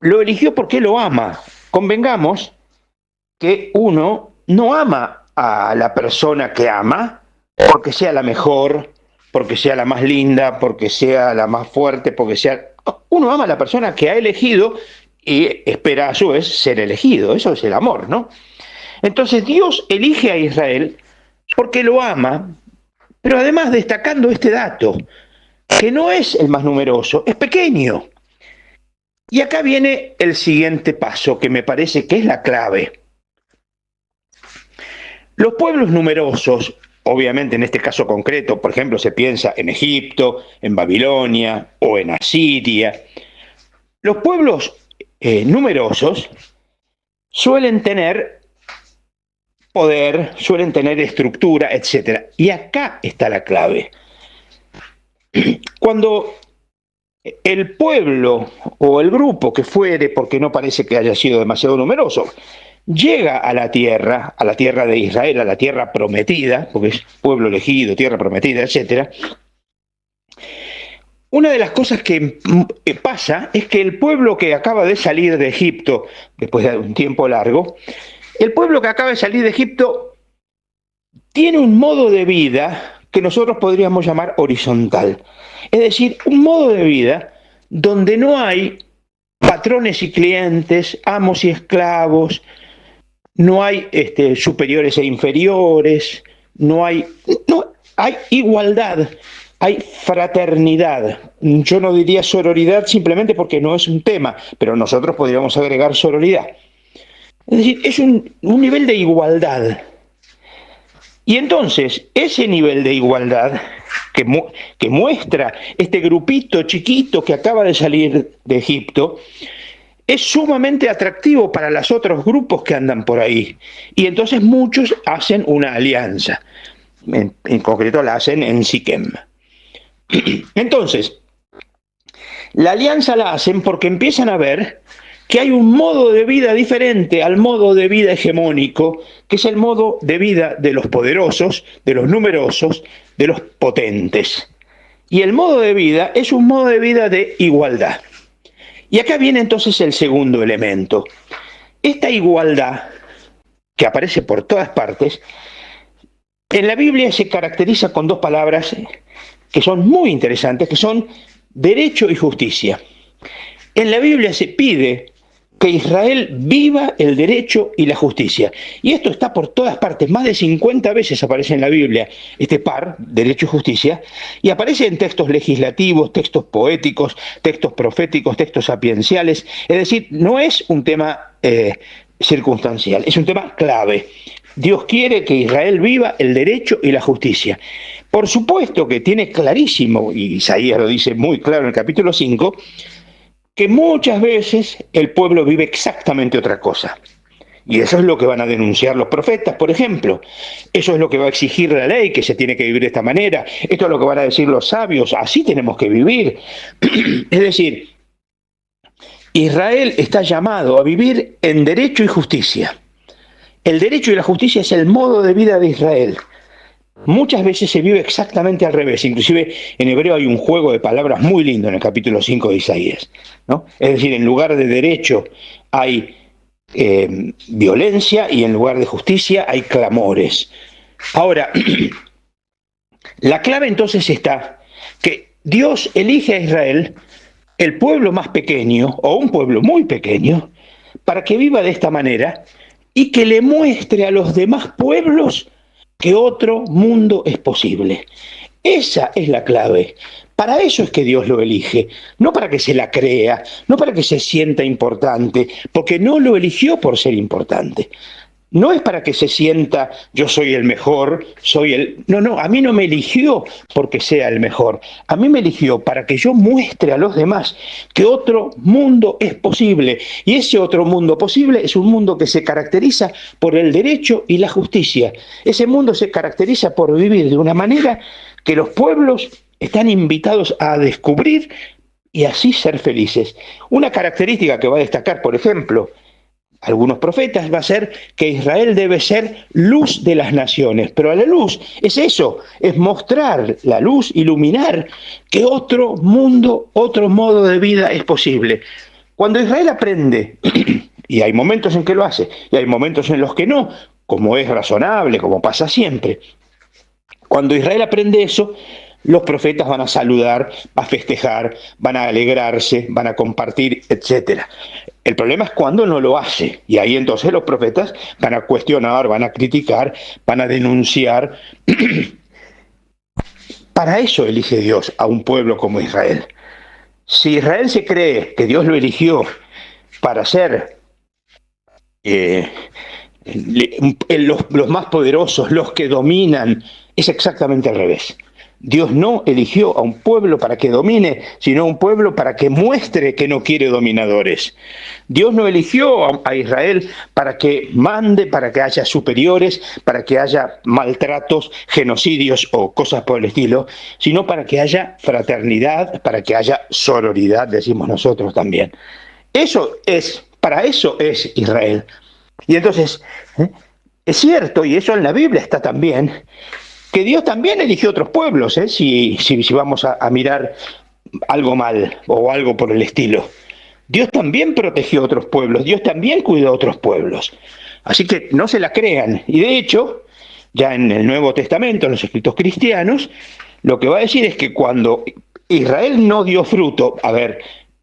Lo eligió porque lo ama. Convengamos que uno no ama a la persona que ama porque sea la mejor, porque sea la más linda, porque sea la más fuerte, porque sea... Uno ama a la persona que ha elegido y espera a su vez ser elegido. Eso es el amor, ¿no? Entonces Dios elige a Israel porque lo ama, pero además destacando este dato, que no es el más numeroso, es pequeño. Y acá viene el siguiente paso, que me parece que es la clave. Los pueblos numerosos, obviamente en este caso concreto, por ejemplo, se piensa en Egipto, en Babilonia o en Asiria. Los pueblos numerosos suelen tener poder, suelen tener estructura, etc. Y acá está la clave. Cuando el pueblo o el grupo que fuere, porque no parece que haya sido demasiado numeroso, llega a la tierra de Israel, a la tierra prometida, porque es pueblo elegido, tierra prometida, etc. Una de las cosas que pasa es que el pueblo que acaba de salir de Egipto, después de un tiempo largo, el pueblo que acaba de salir de Egipto tiene un modo de vida que nosotros podríamos llamar horizontal. Es decir, un modo de vida donde no hay patrones y clientes, amos y esclavos, no hay superiores e inferiores, hay igualdad, hay fraternidad. Yo no diría sororidad simplemente porque no es un tema, pero nosotros podríamos agregar sororidad. Es decir, es un nivel de igualdad. Y entonces, ese nivel de igualdad que muestra este grupito chiquito que acaba de salir de Egipto, es sumamente atractivo para los otros grupos que andan por ahí. Y entonces muchos hacen una alianza. En concreto la hacen en Siquem. Entonces, la alianza la hacen porque empiezan a ver que hay un modo de vida diferente al modo de vida hegemónico, que es el modo de vida de los poderosos, de los numerosos, de los potentes. Y el modo de vida es un modo de vida de igualdad. Y acá viene entonces el segundo elemento. Esta igualdad, que aparece por todas partes, en la Biblia se caracteriza con dos palabras que son muy interesantes, que son derecho y justicia. En la Biblia se pide que Israel viva el derecho y la justicia. Y esto está por todas partes, más de 50 veces aparece en la Biblia este par, derecho y justicia, y aparece en textos legislativos, textos poéticos, textos proféticos, textos sapienciales. Es decir, no es un tema circunstancial, es un tema clave. Dios quiere que Israel viva el derecho y la justicia. Por supuesto que tiene clarísimo, y Isaías lo dice muy claro en el capítulo 5, que muchas veces el pueblo vive exactamente otra cosa. Y eso es lo que van a denunciar los profetas, por ejemplo. Eso es lo que va a exigir la ley, que se tiene que vivir de esta manera. Esto es lo que van a decir los sabios, así tenemos que vivir. Es decir, Israel está llamado a vivir en derecho y justicia. El derecho y la justicia es el modo de vida de Israel. Muchas veces se vive exactamente al revés. Inclusive en hebreo hay un juego de palabras muy lindo en el capítulo 5 de Isaías, ¿no? Es decir, en lugar de derecho hay violencia y en lugar de justicia hay clamores. Ahora, la clave entonces está que Dios elige a Israel, el pueblo más pequeño o un pueblo muy pequeño, para que viva de esta manera y que le muestre a los demás pueblos que otro mundo es posible. Esa es la clave. Para eso es que Dios lo elige, no para que se la crea, no para que se sienta importante, porque no lo eligió por ser importante. No es para que se sienta, yo soy el mejor, soy el... No, a mí no me eligió porque sea el mejor. A mí me eligió para que yo muestre a los demás que otro mundo es posible. Y ese otro mundo posible es un mundo que se caracteriza por el derecho y la justicia. Ese mundo se caracteriza por vivir de una manera que los pueblos están invitados a descubrir y así ser felices. Una característica que va a destacar, por ejemplo, algunos profetas, va a ser que Israel debe ser luz de las naciones. Pero la luz es eso, es mostrar la luz, iluminar que otro mundo, otro modo de vida es posible. Cuando Israel aprende, y hay momentos en que lo hace, y hay momentos en los que no, como es razonable, como pasa siempre, cuando Israel aprende eso, los profetas van a saludar, a festejar, van a alegrarse, van a compartir, etc. El problema es cuando no lo hace, y ahí entonces los profetas van a cuestionar, van a criticar, van a denunciar. Para eso elige Dios a un pueblo como Israel. Si Israel se cree que Dios lo eligió para ser los más poderosos, los que dominan, es exactamente al revés. Dios no eligió a un pueblo para que domine, sino a un pueblo para que muestre que no quiere dominadores. Dios no eligió a Israel para que mande, para que haya superiores, para que haya maltratos, genocidios o cosas por el estilo, sino para que haya fraternidad, para que haya sororidad, decimos nosotros también. Para eso es Israel. Y entonces, es cierto, y eso en la Biblia está también, que Dios también eligió otros pueblos, si vamos a mirar algo mal o algo por el estilo. Dios también protegió a otros pueblos, Dios también cuidó a otros pueblos. Así que no se la crean. Y de hecho, ya en el Nuevo Testamento, en los escritos cristianos, lo que va a decir es que cuando Israel no dio fruto,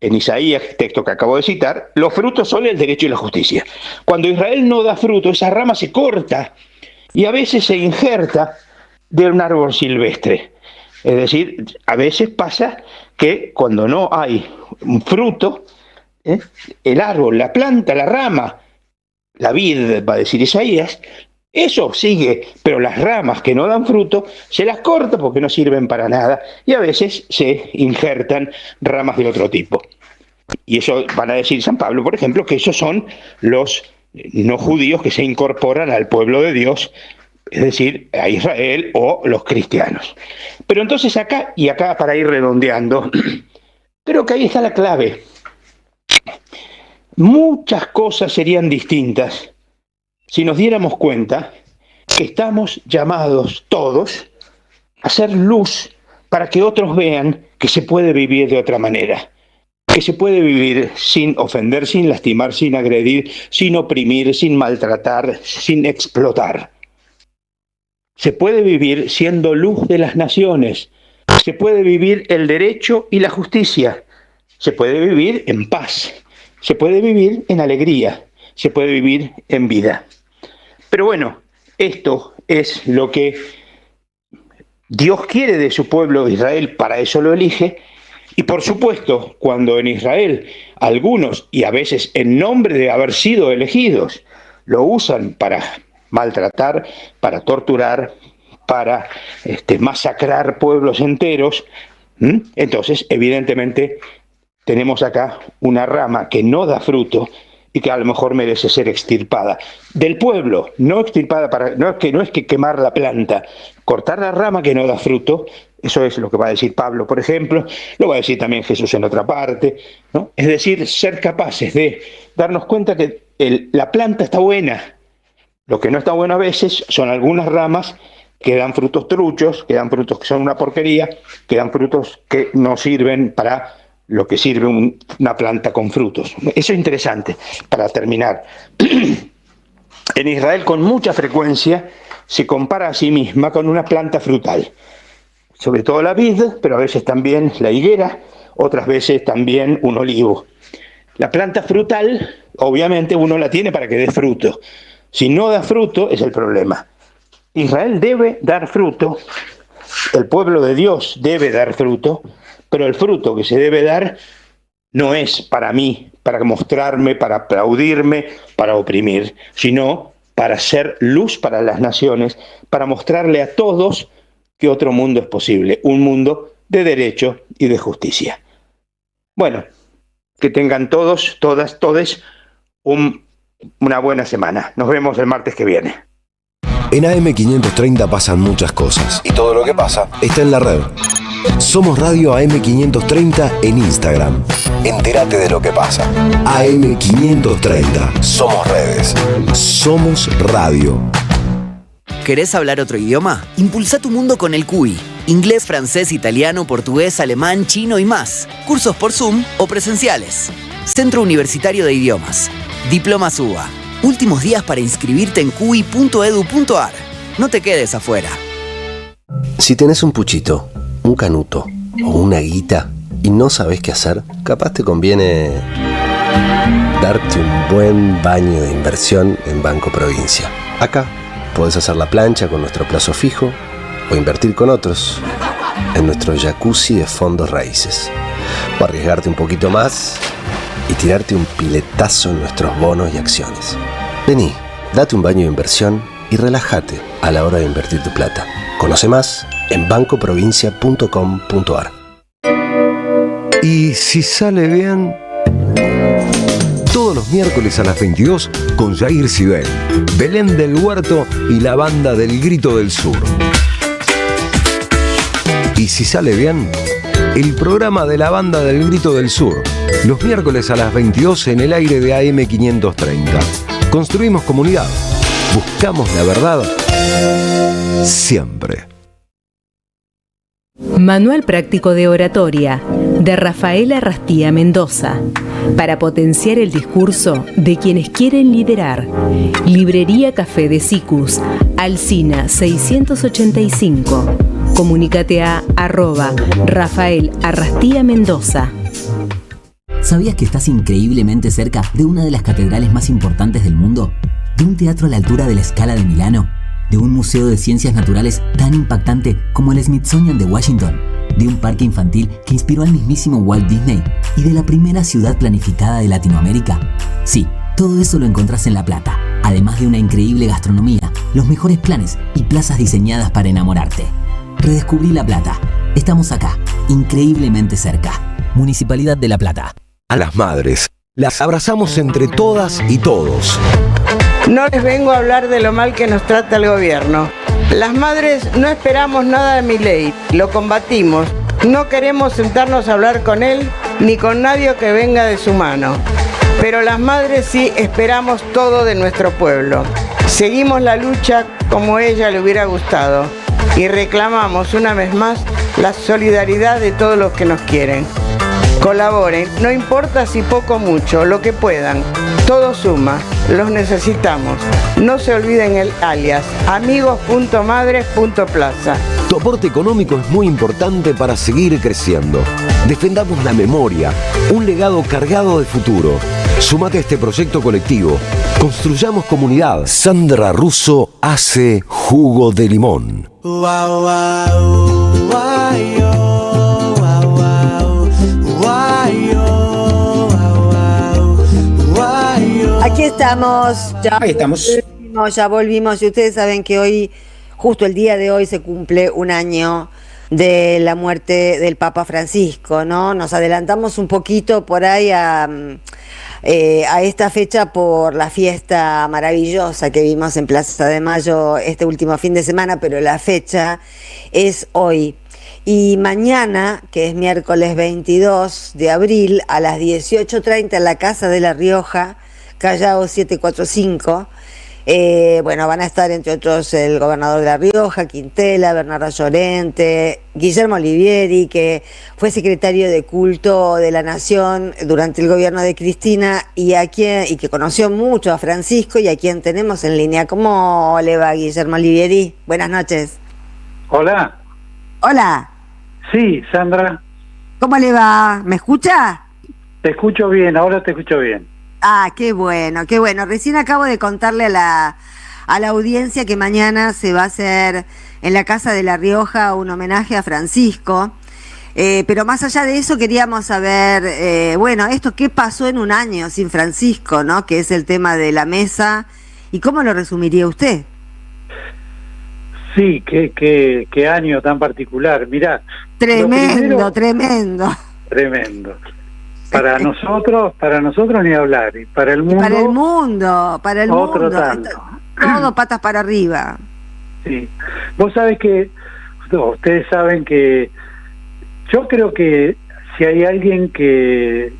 en Isaías, texto que acabo de citar, los frutos son el derecho y la justicia. Cuando Israel no da fruto, esa rama se corta y a veces se injerta de un árbol silvestre. Es decir, a veces pasa que cuando no hay un fruto, el árbol, la planta, la rama, la vid, va a decir Isaías, eso sigue, pero las ramas que no dan fruto se las corta porque no sirven para nada y a veces se injertan ramas de otro tipo. Y eso van a decir San Pablo, por ejemplo, que esos son los no judíos que se incorporan al pueblo de Dios, es decir, a Israel o los cristianos. Pero entonces acá para ir redondeando, creo que ahí está la clave. Muchas cosas serían distintas si nos diéramos cuenta que estamos llamados todos a ser luz para que otros vean que se puede vivir de otra manera, que se puede vivir sin ofender, sin lastimar, sin agredir, sin oprimir, sin maltratar, sin explotar. Se puede vivir siendo luz de las naciones. Se puede vivir el derecho y la justicia. Se puede vivir en paz. se puede vivir en alegría, se puede vivir en vida. Pero bueno, esto es lo que Dios quiere de su pueblo de Israel, para eso lo elige. Y por supuesto, cuando en Israel algunos, y a veces en nombre de haber sido elegidos, lo usan para maltratar, para torturar, para masacrar pueblos enteros, entonces evidentemente tenemos acá una rama que no da fruto y que a lo mejor merece ser extirpada del pueblo, no extirpada no es que quemar la planta, cortar la rama que no da fruto. Eso es lo que va a decir Pablo, por ejemplo, lo va a decir también Jesús en otra parte, ¿no? Es decir, ser capaces de darnos cuenta que la planta está buena. Lo que no está bueno a veces son algunas ramas que dan frutos truchos, que dan frutos que son una porquería, que dan frutos que no sirven para lo que sirve una planta con frutos. Eso es interesante, para terminar. En Israel con mucha frecuencia se compara a sí misma con una planta frutal, sobre todo la vid, pero a veces también la higuera, otras veces también un olivo. La planta frutal, obviamente uno la tiene para que dé fruto. Si no da fruto, es el problema. Israel debe dar fruto, el pueblo de Dios debe dar fruto, pero el fruto que se debe dar no es para mí, para mostrarme, para aplaudirme, para oprimir, sino para ser luz para las naciones, para mostrarle a todos que otro mundo es posible, un mundo de derecho y de justicia. Bueno, que tengan todos, todas, todes una buena semana. Nos vemos el martes que viene. En AM530 pasan muchas cosas y todo lo que pasa está en la red. Somos Radio AM530 en Instagram. Entérate de lo que pasa. AM530. Somos redes. Somos radio. ¿Querés hablar otro idioma? Impulsa tu mundo con el CUI. Inglés, francés, italiano, portugués, alemán, chino y más. Cursos por Zoom o presenciales. Centro Universitario de Idiomas. Diplomas UBA. Últimos días para inscribirte en cui.edu.ar. No te quedes afuera. Si tenés un puchito, un canuto o una guita y no sabés qué hacer, capaz te conviene darte un buen baño de inversión en Banco Provincia. Acá podés hacer la plancha con nuestro plazo fijo o invertir con otros en nuestro jacuzzi de fondos raíces. O arriesgarte un poquito más y tirarte un piletazo en nuestros bonos y acciones. Vení, date un baño de inversión y relájate a la hora de invertir tu plata. Conoce más en bancoprovincia.com.ar. Y si sale bien, todos los miércoles a las 22 con Jair Sibel, Belén del Huerto y la banda del Grito del Sur. Y si sale bien, el programa de la banda del Grito del Sur, los miércoles a las 22 en el aire de AM530. Construimos comunidad, buscamos la verdad siempre. Manual práctico de oratoria de Rafaela Rastía Mendoza para potenciar el discurso de quienes quieren liderar. Librería Café de Sicus, Alsina 685. Comunícate a @Rafael Arrastía Mendoza. ¿Sabías que estás increíblemente cerca de una de las catedrales más importantes del mundo? ¿De un teatro a la altura de la Scala de Milano? ¿De un museo de ciencias naturales tan impactante como el Smithsonian de Washington? ¿De un parque infantil que inspiró al mismísimo Walt Disney? ¿Y de la primera ciudad planificada de Latinoamérica? Sí, todo eso lo encontrás en La Plata, además de una increíble gastronomía, los mejores planes y plazas diseñadas para enamorarte. Redescubrí La Plata. Estamos acá, increíblemente cerca. Municipalidad de La Plata. A las madres, las abrazamos entre todas y todos. No les vengo a hablar de lo mal que nos trata el gobierno. Las madres no esperamos nada de Milei, lo combatimos. No queremos sentarnos a hablar con él ni con nadie que venga de su mano. Pero las madres sí esperamos todo de nuestro pueblo. Seguimos la lucha como ella le hubiera gustado y reclamamos una vez más la solidaridad de todos los que nos quieren. Colaboren, no importa si poco o mucho, lo que puedan. Todo suma, los necesitamos. No se olviden el alias, amigos.madres.plaza. Tu aporte económico es muy importante para seguir creciendo. Defendamos la memoria, un legado cargado de futuro. Sumate a este proyecto colectivo. Construyamos comunidad. Sandra Russo hace jugo de limón. Aquí estamos. Ahí estamos. Ya volvimos. Y ustedes saben que hoy, justo el día de hoy, se cumple un año de la muerte del Papa Francisco, ¿no? Nos adelantamos un poquito por ahí a esta fecha por la fiesta maravillosa que vimos en Plaza de Mayo este último fin de semana, pero la fecha es hoy. Y mañana, que es miércoles 22 de abril, a las 18:30 en la Casa de La Rioja, Callao 745, bueno, van a estar entre otros el gobernador de La Rioja, Quintela, Bernardo Llorente, Guillermo Olivieri, que fue secretario de Culto de la Nación durante el gobierno de Cristina y que conoció mucho a Francisco y a quien tenemos en línea. ¿Cómo le va, Guillermo Olivieri? Buenas noches. Hola. Hola. Sí, Sandra. ¿Cómo le va? ¿Me escucha? Te escucho bien, ahora te escucho bien. Ah, qué bueno, qué bueno. Recién acabo de contarle a la audiencia que mañana se va a hacer en la Casa de La Rioja un homenaje a Francisco. Pero más allá de eso queríamos saber, bueno, esto qué pasó en un año sin Francisco, ¿no? Que es el tema de la mesa. ¿Y cómo lo resumiría usted? Sí, qué año tan particular. Mirá. Tremendo. Para nosotros ni hablar. Y para el mundo. Para el mundo. Tanto. Todo patas para arriba. Sí. Vos sabés que, ustedes saben que yo creo que si hay alguien que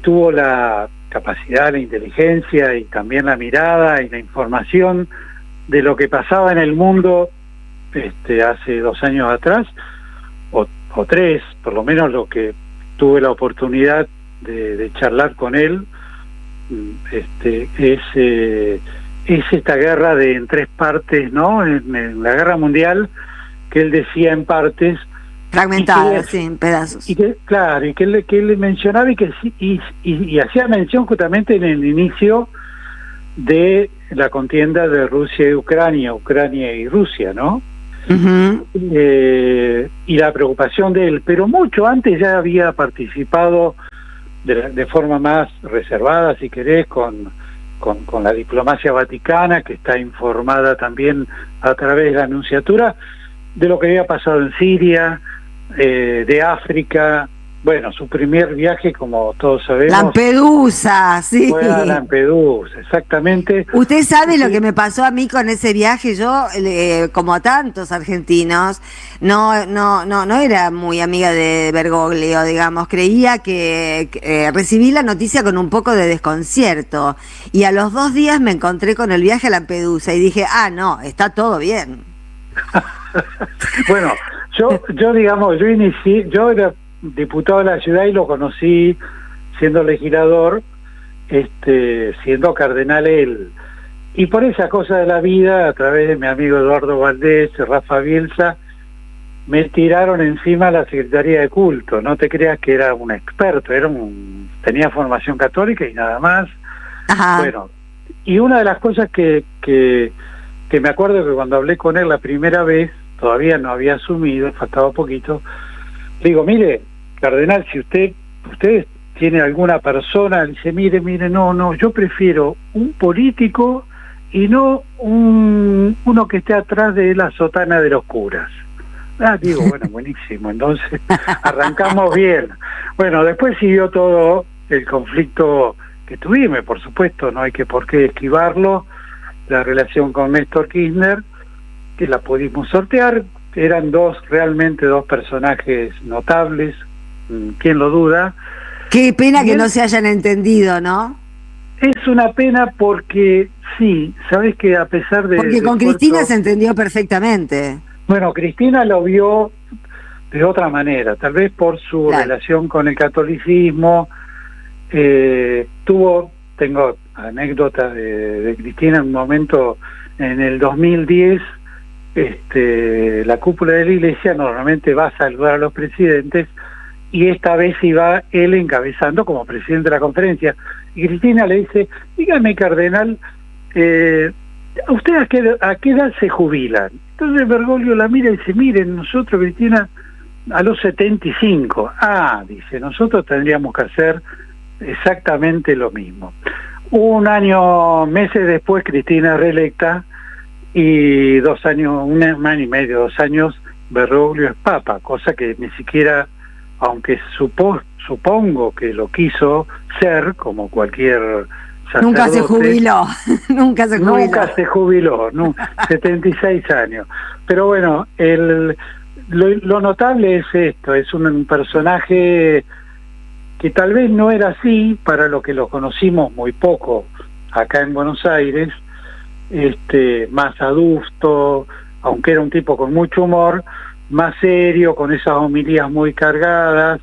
tuvo la capacidad, la inteligencia y también la mirada y la información de lo que pasaba en el mundo hace 2 años atrás, o 3, por lo menos lo que tuve la oportunidad de charlar con él, es esta guerra en 3 partes, ¿no? En la guerra mundial, que él decía en partes, fragmentadas, sí, en pedazos. Y que, claro, y que él mencionaba y hacía mención justamente en el inicio de la contienda de Rusia y Ucrania y Rusia, ¿no? Uh-huh. Y la preocupación de él, pero mucho antes ya había participado de forma más reservada, si querés, con la diplomacia vaticana, que está informada también a través de la Nunciatura de lo que había pasado en Siria, de África. Bueno, su primer viaje, como todos sabemos, Lampedusa, sí. Fue a Lampedusa, exactamente. Usted sabe lo que me pasó a mí con ese viaje. Yo, como a tantos argentinos, no era muy amiga de Bergoglio, digamos. Creía que recibí la noticia con un poco de desconcierto. Y a los 2 días me encontré con el viaje a Lampedusa y dije, no, está todo bien. Bueno, yo digamos, yo era diputado de la ciudad y lo conocí siendo legislador, siendo cardenal él. Y por esa cosa de la vida, a través de mi amigo Eduardo Valdés, Rafa Bielsa, me tiraron encima la Secretaría de Culto. No te creas que era un experto, tenía formación católica y nada más. Ajá. Bueno, y una de las cosas que me acuerdo que cuando hablé con él la primera vez, todavía no había asumido, faltaba poquito, le digo, mire, cardenal, si usted tiene alguna persona, dice, mire, no, yo prefiero un político y no uno que esté atrás de la sotana de los curas. Digo, bueno, buenísimo, entonces arrancamos bien. Bueno, después siguió todo el conflicto que tuvimos, por supuesto, no hay por qué esquivarlo, la relación con Néstor Kirchner, que la pudimos sortear. Eran realmente dos personajes notables, ¿quién lo duda? Qué pena que no se hayan entendido, ¿no? Es una pena porque, sí, sabes que a pesar de... Porque con Cristina se entendió perfectamente. Bueno, Cristina lo vio de otra manera, tal vez por su relación con el catolicismo. Tengo anécdotas de Cristina en un momento, en el 2010, la cúpula de la iglesia normalmente va a saludar a los presidentes y esta vez iba él encabezando como presidente de la conferencia. Y Cristina le dice, dígame, cardenal, ¿usted a qué edad se jubilan? Entonces Bergoglio la mira y dice, miren, nosotros, Cristina, a los 75. Ah, dice, nosotros tendríamos que hacer exactamente lo mismo. Un año, meses después, Cristina reelecta, y 2 años, un año y medio, 2 años, Bergoglio es papa, cosa que ni siquiera, aunque supongo que lo quiso ser, como cualquier sacerdote. Nunca se jubiló, nunca se jubiló. Nunca se jubiló, 76 años. Pero bueno, lo notable es esto, es un personaje que tal vez no era así para lo que lo conocimos muy poco acá en Buenos Aires, más adusto, aunque era un tipo con mucho humor, más serio, con esas homilías muy cargadas,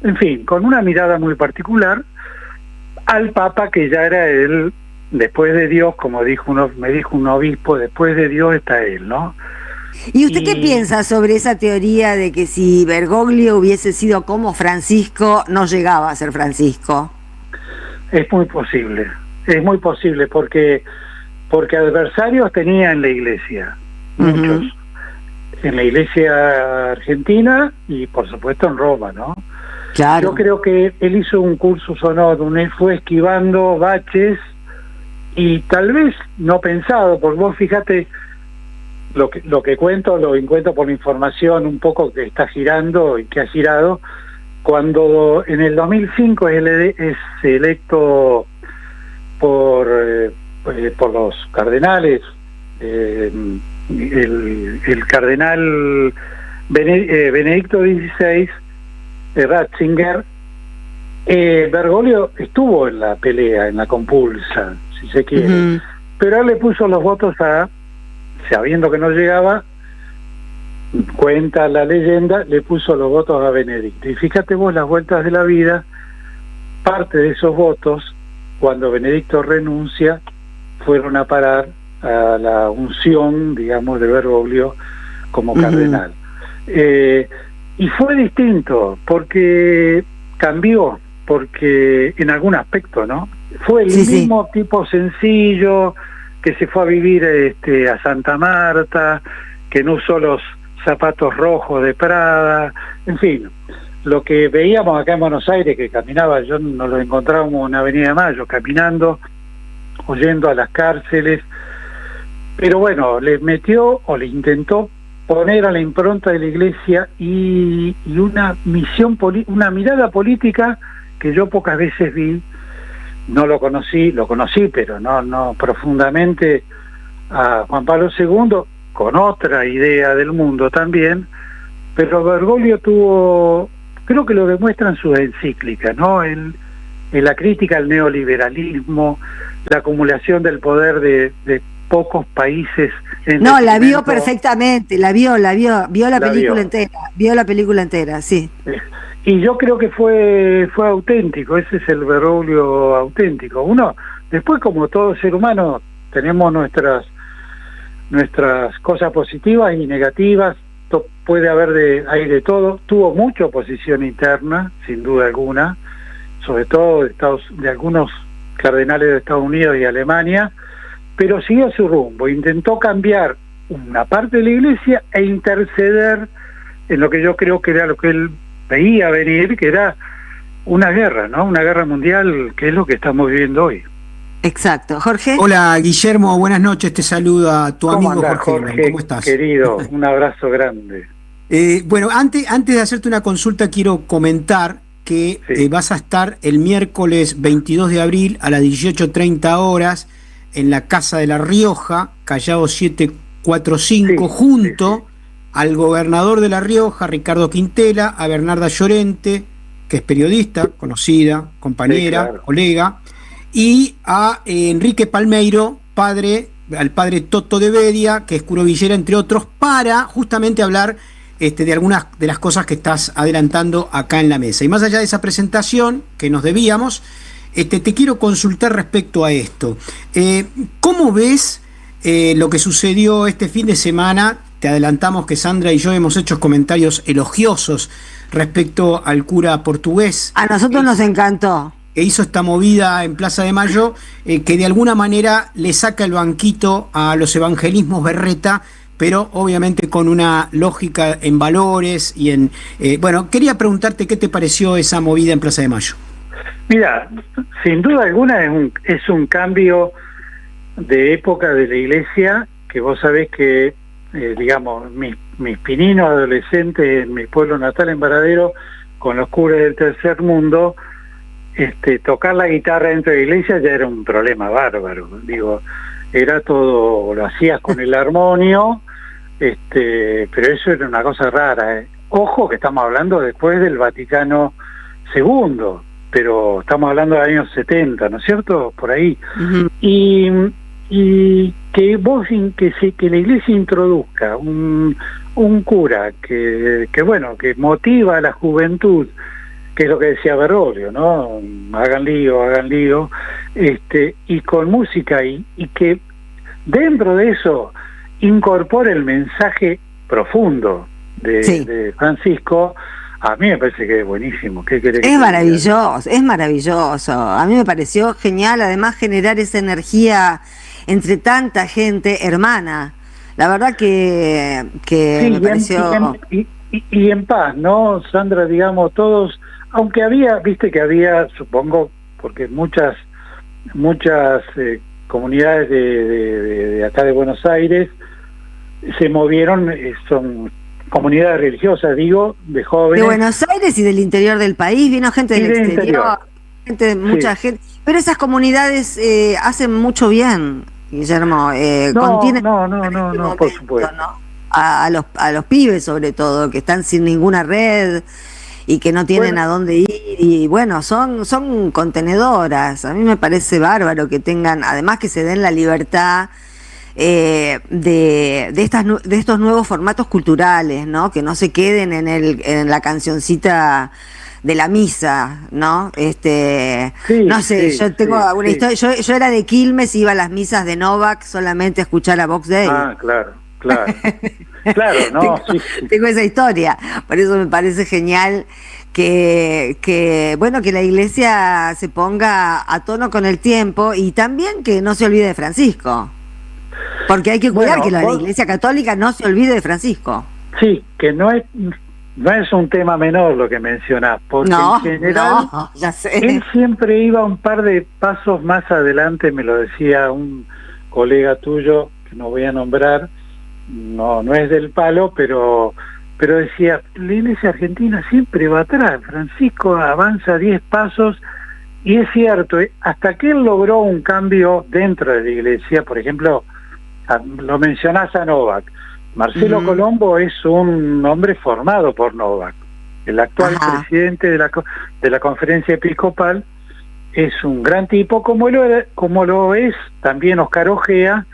en fin, con una mirada muy particular al Papa, que ya era él, después de Dios, como me dijo un obispo, después de Dios está él, ¿no? ¿Y usted qué piensa sobre esa teoría de que si Bergoglio hubiese sido como Francisco, no llegaba a ser Francisco? Es muy posible, porque adversarios tenía en la Iglesia, muchos, en la Iglesia argentina y por supuesto en Roma, ¿no? Claro. Yo creo que él hizo un cursus honorum, él fue esquivando baches y tal vez no pensado, porque vos fíjate, lo que cuento lo encuentro por la información un poco que está girando y que ha girado, cuando en el 2005 es electo por los cardenales, el cardenal Benedicto XVI, Ratzinger, Bergoglio estuvo en la pelea, en la compulsa, si se quiere, pero él le puso los votos sabiendo que no llegaba, cuenta la leyenda, le puso los votos a Benedicto. Y fíjate vos las vueltas de la vida, parte de esos votos, cuando Benedicto renuncia, fueron a parar a la unción, digamos, de Bergoglio como cardenal. Y fue distinto, porque cambió, porque en algún aspecto, ¿no? Fue el mismo tipo sencillo, que se fue a vivir a Santa Marta, que no usó los zapatos rojos de Prada, en fin, lo que veíamos acá en Buenos Aires, que caminaba, yo nos lo encontrábamos en Avenida de Mayo, caminando, huyendo a las cárceles, pero bueno, le metió o le intentó poner a la impronta de la Iglesia y una misión, una mirada política que yo pocas veces vi. No lo conocí, pero no profundamente a Juan Pablo II, con otra idea del mundo también, pero Bergoglio tuvo, creo que lo demuestran sus encíclicas, ¿no? En la crítica al neoliberalismo, la acumulación del poder de pocos países. No, la vio perfectamente, vio la película entera, sí. Y yo creo que fue auténtico, ese es el Bergoglio auténtico. Uno, después como todo ser humano, tenemos nuestras cosas positivas y negativas, puede haber hay de todo. Tuvo mucha oposición interna, sin duda alguna, sobre todo de algunos cardenales de Estados Unidos y Alemania, pero siguió su rumbo, intentó cambiar una parte de la Iglesia e interceder en lo que yo creo que era lo que él veía venir, que era una guerra, ¿no? Una guerra mundial, que es lo que estamos viviendo hoy. Exacto. Jorge. Hola, Guillermo, buenas noches, te saluda tu amigo Jorge. ¿Cómo estás? Querido, un abrazo grande. Bueno, antes de hacerte una consulta, quiero comentar que vas a estar el miércoles 22 de abril a las 18:30 horas en la Casa de La Rioja, Callao 745, junto al gobernador de La Rioja, Ricardo Quintela, a Bernarda Llorente, que es periodista, conocida, compañera, colega, y a Enrique Palmeiro, al padre Toto de Bedia, que es cura villera, entre otros, para justamente hablar de algunas de las cosas que estás adelantando acá en la mesa. Y más allá de esa presentación que nos debíamos, te quiero consultar respecto a esto. ¿Cómo ves lo que sucedió este fin de semana te adelantamos que Sandra y yo hemos hecho comentarios elogiosos respecto al cura portugués. A nosotros nos encantó. Que hizo esta movida en Plaza de Mayo, que de alguna manera le saca el banquito a los evangelismos berreta, pero obviamente con una lógica en valores y en... bueno, quería preguntarte qué te pareció esa movida en Plaza de Mayo. Mira, sin duda alguna es un cambio de época de la iglesia, que vos sabés que, digamos, mis pininos adolescentes en mi pueblo natal, en Varadero, con los curas del tercer mundo, tocar la guitarra dentro de la iglesia ya era un problema bárbaro. Digo, era todo, lo hacías con el armonio, pero eso era una cosa rara. Ojo que estamos hablando después del Vaticano II, pero estamos hablando de años 70, ¿no es cierto? Por ahí. Uh-huh. Y que la iglesia introduzca un cura que motiva a la juventud, que es lo que decía Bergoglio, ¿no? Hagan lío, y con música y que dentro de eso incorpore el mensaje profundo de Francisco. A mí me parece que es buenísimo. ¿Qué querés que es maravilloso. A mí me pareció genial, además, generar esa energía entre tanta gente hermana. La verdad que sí, me pareció... Y en paz, ¿no, Sandra? Digamos, todos, aunque viste que había, supongo, porque muchas comunidades de acá de Buenos Aires se movieron, son comunidades religiosas, digo, de jóvenes. De Buenos Aires y del interior del país, vino gente del exterior, mucha gente. Pero esas comunidades hacen mucho bien, Guillermo. No, por supuesto. ¿no? A los pibes, sobre todo, que están sin ninguna red y que no tienen a dónde ir. Y bueno, son contenedoras. A mí me parece bárbaro que tengan, además que se den la libertad de estos nuevos formatos culturales, ¿no? Que no se queden en la cancioncita de la misa, ¿no? No sé, yo tengo una historia. Yo era de Quilmes, iba a las misas de Novak solamente a escuchar a Box Day. Ah, claro, no, tengo esa historia. Por eso me parece genial que la iglesia se ponga a tono con el tiempo y también que no se olvide de Francisco. Porque hay que cuidar que la iglesia católica no se olvide de Francisco. Sí, que no es un tema menor lo que mencionás, porque en general ya sé. Él siempre iba un par de pasos más adelante, me lo decía un colega tuyo, que no voy a nombrar, no es del palo, pero decía, la iglesia argentina siempre va atrás, Francisco avanza 10 pasos, y es cierto, hasta que él logró un cambio dentro de la iglesia, por ejemplo, lo mencionás a Novak. Marcelo Colombo es un hombre formado por Novak. El actual presidente de la conferencia episcopal es un gran tipo, como lo es también Oscar Ojea,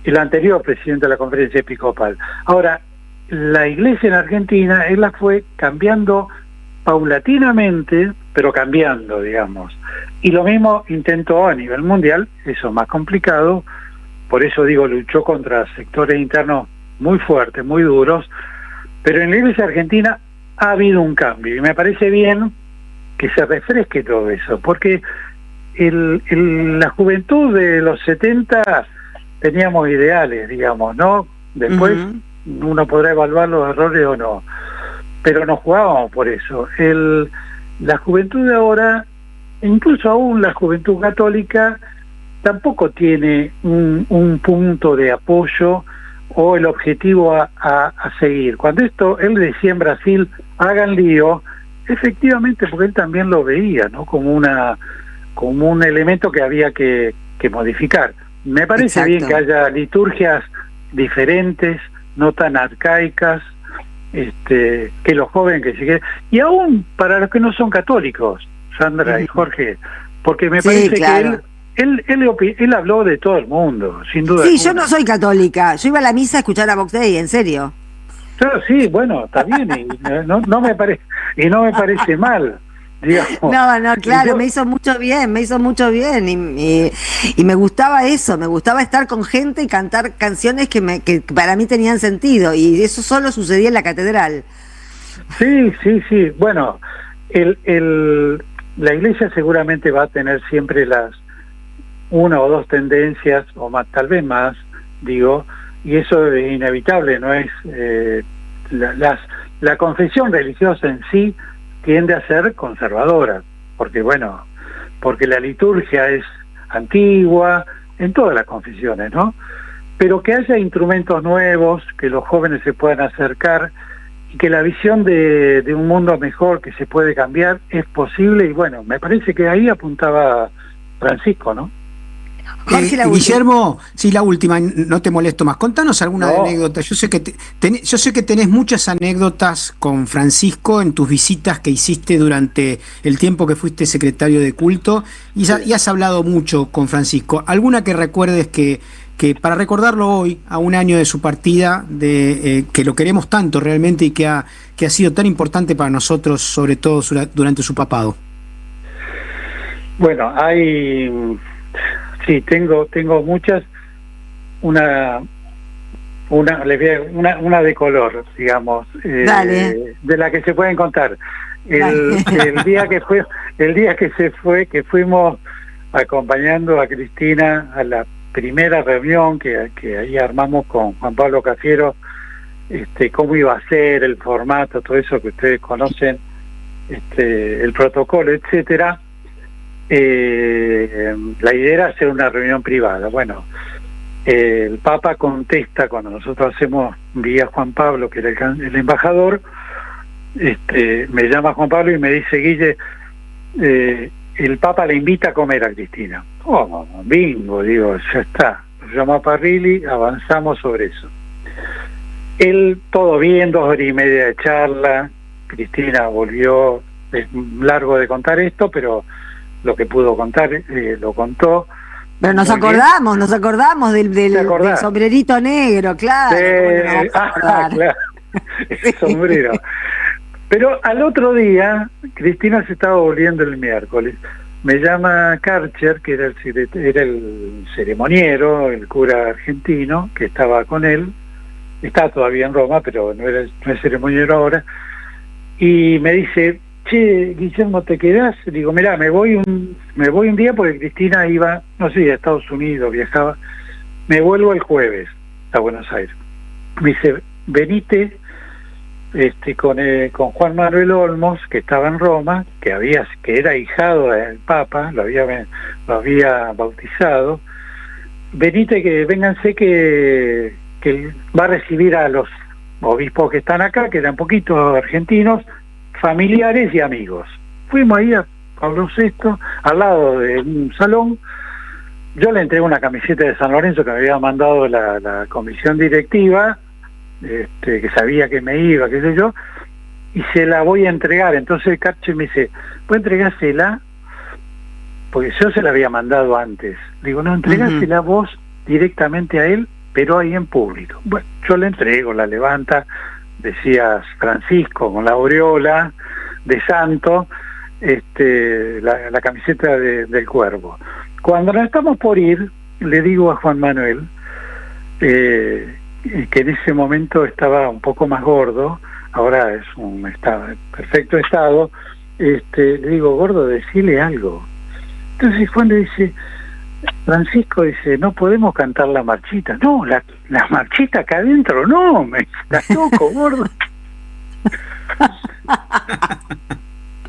el anterior presidente de la conferencia episcopal. Ahora, la iglesia en Argentina, él la fue cambiando paulatinamente, pero cambiando, digamos. Y lo mismo intentó a nivel mundial, eso es más complicado. Por eso digo, luchó contra sectores internos muy fuertes, muy duros, pero en la iglesia argentina ha habido un cambio y me parece bien que se refresque todo eso, porque la juventud de los 70 teníamos ideales, digamos, ¿no? Después uno podrá evaluar los errores o no, pero nos jugábamos por eso. La juventud de ahora, incluso aún la juventud católica, tampoco tiene un punto de apoyo o el objetivo a seguir. Cuando él decía en Brasil, hagan lío, efectivamente, porque él también lo veía, ¿no? Como un elemento que había que modificar. Me parece bien que haya liturgias diferentes, no tan arcaicas, que los jóvenes que siguen, y aún para los que no son católicos, Sandra y Jorge, porque me parece que él habló de todo el mundo, sin duda. Sí, yo no soy católica, yo iba a la misa a escuchar a Box Day, en serio. Claro, sí, bueno, está bien, y no me parece mal, digamos. No, claro, Y me hizo mucho bien y me gustaba eso, me gustaba estar con gente y cantar canciones que para mí tenían sentido y eso solo sucedía en la catedral. Sí. Bueno, la iglesia seguramente va a tener siempre las una o dos tendencias, o más, tal vez más, digo, y eso es inevitable, no es la confesión religiosa en sí tiende a ser conservadora, porque la liturgia es antigua en todas las confesiones, ¿no? Pero que haya instrumentos nuevos, que los jóvenes se puedan acercar y que la visión de un mundo mejor que se puede cambiar es posible, y bueno, me parece que ahí apuntaba Francisco, ¿no? Guillermo, sí, la última, no te molesto más. Contanos alguna anécdota. Yo sé que tenés muchas anécdotas con Francisco en tus visitas que hiciste durante el tiempo que fuiste secretario de culto y has hablado mucho con Francisco. ¿Alguna que recuerdes que para recordarlo hoy, a un año de su partida, que lo queremos tanto realmente y que ha sido tan importante para nosotros, sobre todo durante su papado? Bueno, sí, tengo muchas, una de color, digamos, de la que se pueden contar. El día que fuimos acompañando a Cristina a la primera reunión que ahí armamos con Juan Pablo Cafiero, cómo iba a ser el formato, todo eso que ustedes conocen, el protocolo, etcétera. La idea era hacer una reunión privada. Bueno, el Papa contesta cuando nosotros hacemos vía Juan Pablo, que era el embajador, me llama Juan Pablo y me dice: Guille, el Papa le invita a comer a Cristina. Oh, bingo, digo, ya está. Nos llama a Parrilli, avanzamos sobre eso. Él, todo bien, 2 horas y media de charla. Cristina volvió, es largo de contar esto, pero lo que pudo contar lo contó. Pero nos acordamos del sombrerito negro, claro. Claro, el sombrero. Pero al otro día, Cristina se estaba volviendo el miércoles. Me llama Karcher, que era el ceremoniero, el cura argentino, que estaba con él. Está todavía en Roma, pero no es ceremoniero ahora. Y me dice: che, Guillermo, ¿te quedás? Digo, mirá, me voy un día porque Cristina iba, no sé, a Estados Unidos, viajaba. Me vuelvo el jueves a Buenos Aires. Me dice: venite con Juan Manuel Olmos, que estaba en Roma, que era ahijado del Papa, lo había bautizado. Venite, vénganse que va a recibir a los obispos que están acá, que eran poquitos argentinos, familiares y amigos. Fuimos ahí a Pablo VI, al lado de un salón. Yo le entregué una camiseta de San Lorenzo que me había mandado la comisión directiva, que sabía que me iba, qué sé yo, y se la voy a entregar. Entonces el Carche me dice: ¿puedo entregársela? Porque yo se la había mandado antes. Digo: no, entregásela vos directamente a él, pero ahí en público. Bueno, yo le entrego, la levanta, decías Francisco, con la aureola de santo, la camiseta del Cuervo. Cuando nos estamos por ir, le digo a Juan Manuel, que en ese momento estaba un poco más gordo, ahora está en perfecto estado, le digo: gordo, decile algo. Entonces Juan le dice: Francisco, dice, no podemos cantar la marchita. No, la marchita acá adentro, no, me está loco, gordo.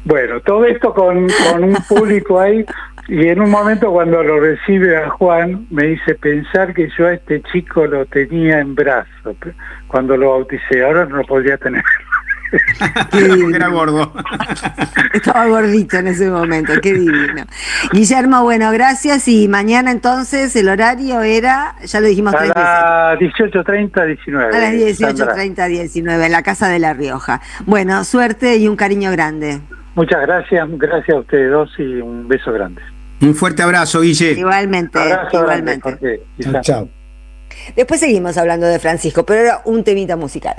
Bueno, todo esto con un público ahí, y en un momento cuando lo recibe a Juan, me dice: pensar que yo a este chico lo tenía en brazos cuando lo bauticé, ahora no lo podría tener. Porque era gordo. Estaba gordito en ese momento, qué divino. Guillermo, bueno, gracias. Y mañana entonces el horario era, ya lo dijimos 3 veces. A las 18:30, 19. A las 18:30, 19, en la Casa de La Rioja. Bueno, suerte y un cariño grande. Muchas gracias a ustedes dos y un beso grande. Un fuerte abrazo, Guille. Igualmente, igualmente. Grande, chao. Después seguimos hablando de Francisco, pero era un temita musical.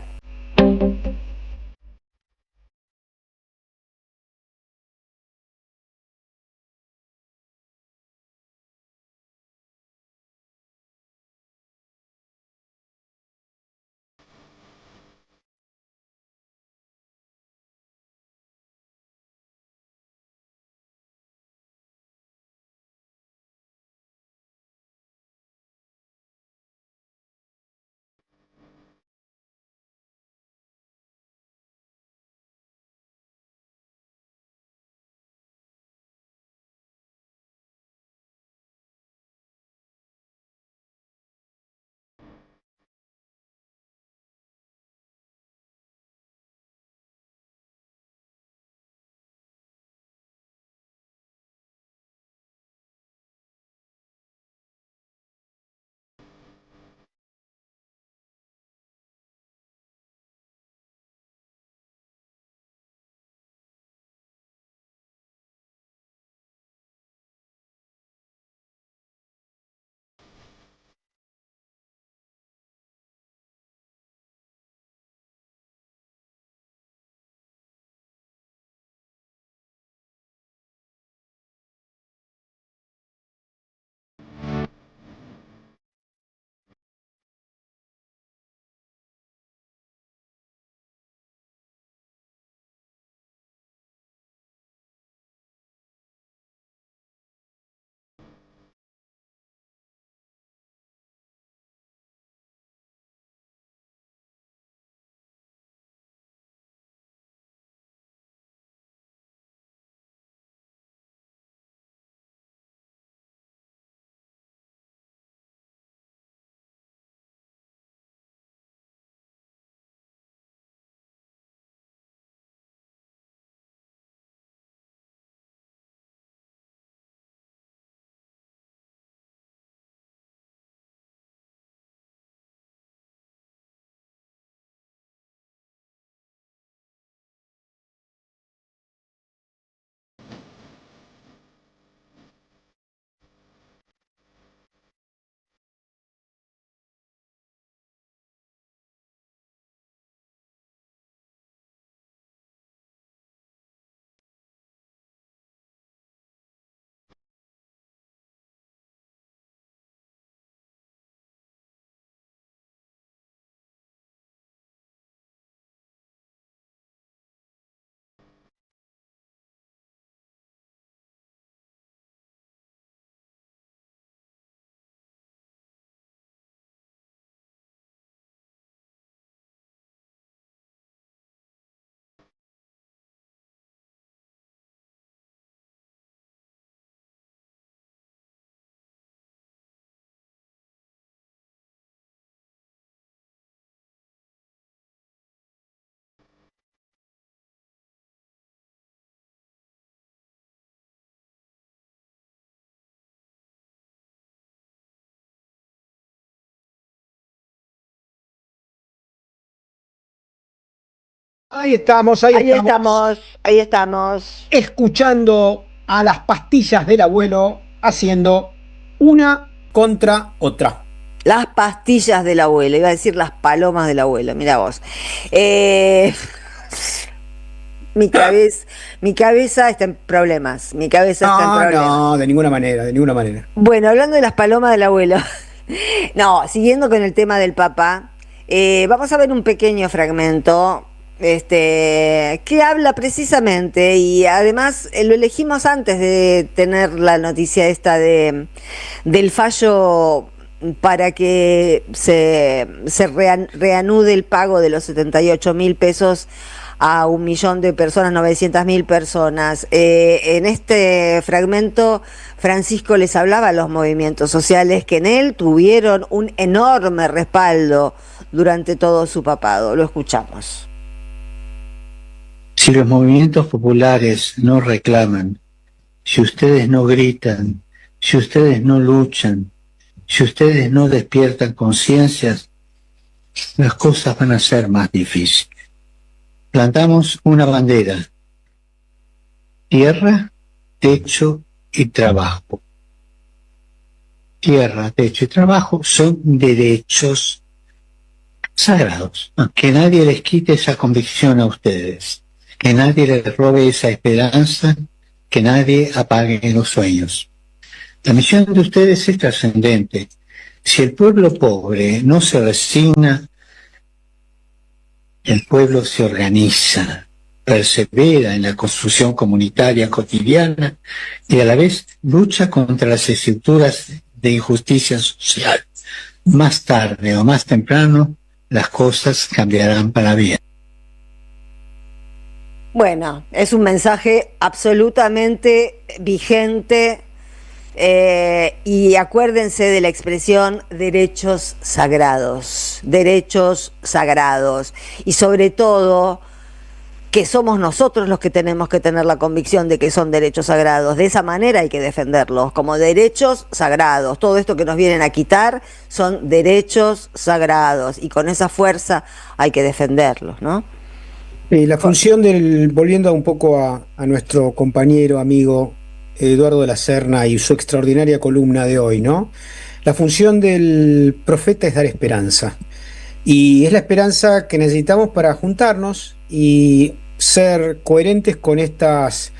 Ahí estamos. Escuchando a las pastillas del abuelo haciendo una contra otra. Las pastillas del abuelo, iba a decir las palomas del abuelo, mira vos. Mi cabeza está en problemas. No, de ninguna manera. Bueno, hablando de las palomas del abuelo, no, siguiendo con el tema del Papa, vamos a ver un pequeño fragmento que habla precisamente, y además lo elegimos antes de tener la noticia esta del fallo para que se reanude el pago de los 78.000 pesos a 1 millón de personas, 900.000 personas. En este fragmento, Francisco les hablaba a los movimientos sociales que en él tuvieron un enorme respaldo durante todo su papado. Lo escuchamos. Si los movimientos populares no reclaman, si ustedes no gritan, si ustedes no luchan, si ustedes no despiertan conciencias, las cosas van a ser más difíciles. Plantamos una bandera: tierra, techo y trabajo. Tierra, techo y trabajo son derechos sagrados. Que nadie les quite esa convicción a ustedes. Que nadie les robe esa esperanza, que nadie apague los sueños. La misión de ustedes es trascendente. Si el pueblo pobre no se resigna, el pueblo se organiza, persevera en la construcción comunitaria cotidiana y a la vez lucha contra las estructuras de injusticia social. Más tarde o más temprano, las cosas cambiarán para bien. Bueno, es un mensaje absolutamente vigente, y acuérdense de la expresión derechos sagrados, y sobre todo que somos nosotros los que tenemos que tener la convicción de que son derechos sagrados. De esa manera hay que defenderlos, como derechos sagrados. Todo esto que nos vienen a quitar son derechos sagrados, y con esa fuerza hay que defenderlos, ¿no? La función volviendo un poco a nuestro compañero, amigo Eduardo de la Serna y su extraordinaria columna de hoy, ¿no? La función del profeta es dar esperanza. Y es la esperanza que necesitamos para juntarnos y ser coherentes con estas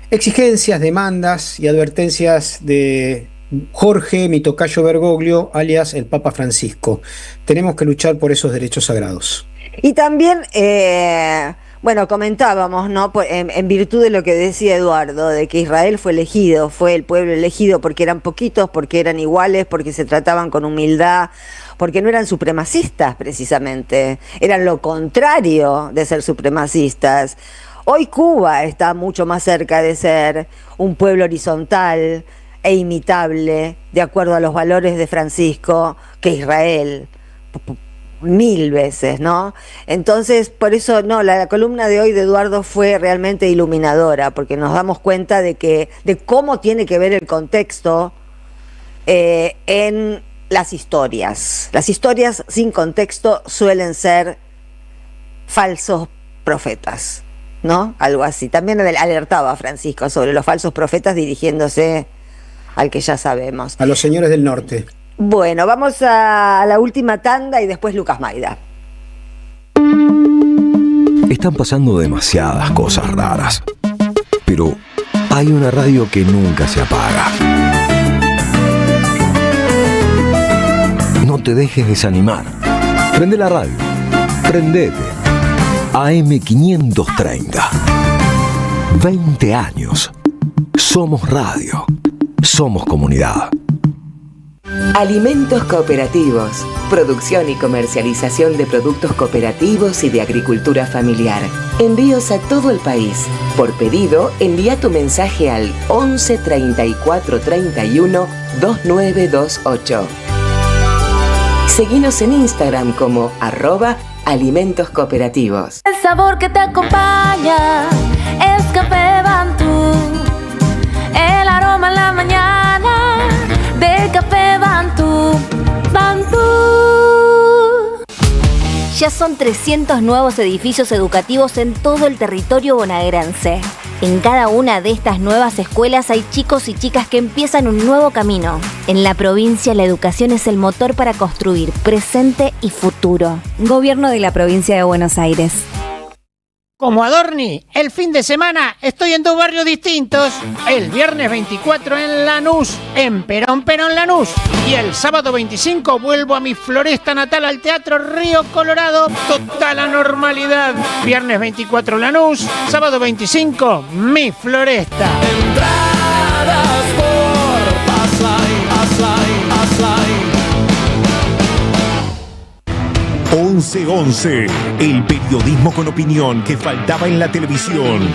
exigencias, demandas y advertencias de Jorge, mi tocayo Bergoglio, alias el Papa Francisco. Tenemos que luchar por esos derechos sagrados. Y también, bueno, comentábamos, ¿no? En virtud de lo que decía Eduardo, de que Israel fue elegido, fue el pueblo elegido porque eran poquitos, porque eran iguales, porque se trataban con humildad, porque no eran supremacistas precisamente, eran lo contrario de ser supremacistas. Hoy Cuba está mucho más cerca de ser un pueblo horizontal e imitable, de acuerdo a los valores de Francisco, que Israel. 1000 veces, ¿no? Entonces, por eso, no, la columna de hoy de Eduardo fue realmente iluminadora, porque nos damos cuenta de cómo tiene que ver el contexto en las historias. Las historias sin contexto suelen ser falsos profetas, ¿no? Algo así. También alertaba Francisco sobre los falsos profetas dirigiéndose al que ya sabemos. A los señores del norte. Bueno, vamos a la última tanda y después Lucas Maida. Están pasando demasiadas cosas raras, pero hay una radio que nunca se apaga. No te dejes desanimar. Prende la radio. Prendete. AM530. 20 años. Somos radio. Somos comunidad. Alimentos Cooperativos, producción y comercialización de productos cooperativos y de agricultura familiar. Envíos a todo el país. Por pedido, envía tu mensaje al 11 34 31 2928. Seguinos en Instagram como @alimentoscooperativos. El sabor que te acompaña es Café Bantú. El aroma en la mañana de Café Bantú. Bantú. Ya son 300 nuevos edificios educativos en todo el territorio bonaerense. En cada una de estas nuevas escuelas hay chicos y chicas que empiezan un nuevo camino. En la provincia, la educación es el motor para construir presente y futuro. Gobierno de la provincia de Buenos Aires. Como Adorni, el fin de semana estoy en 2 barrios distintos. El viernes 24 en Lanús, en Perón Lanús. Y el sábado 25 vuelvo a mi floresta natal, al Teatro Río Colorado. Total anormalidad. Viernes 24 Lanús, sábado 25 mi floresta. Entradas por Passline. 11-11, el periodismo con opinión que faltaba en la televisión.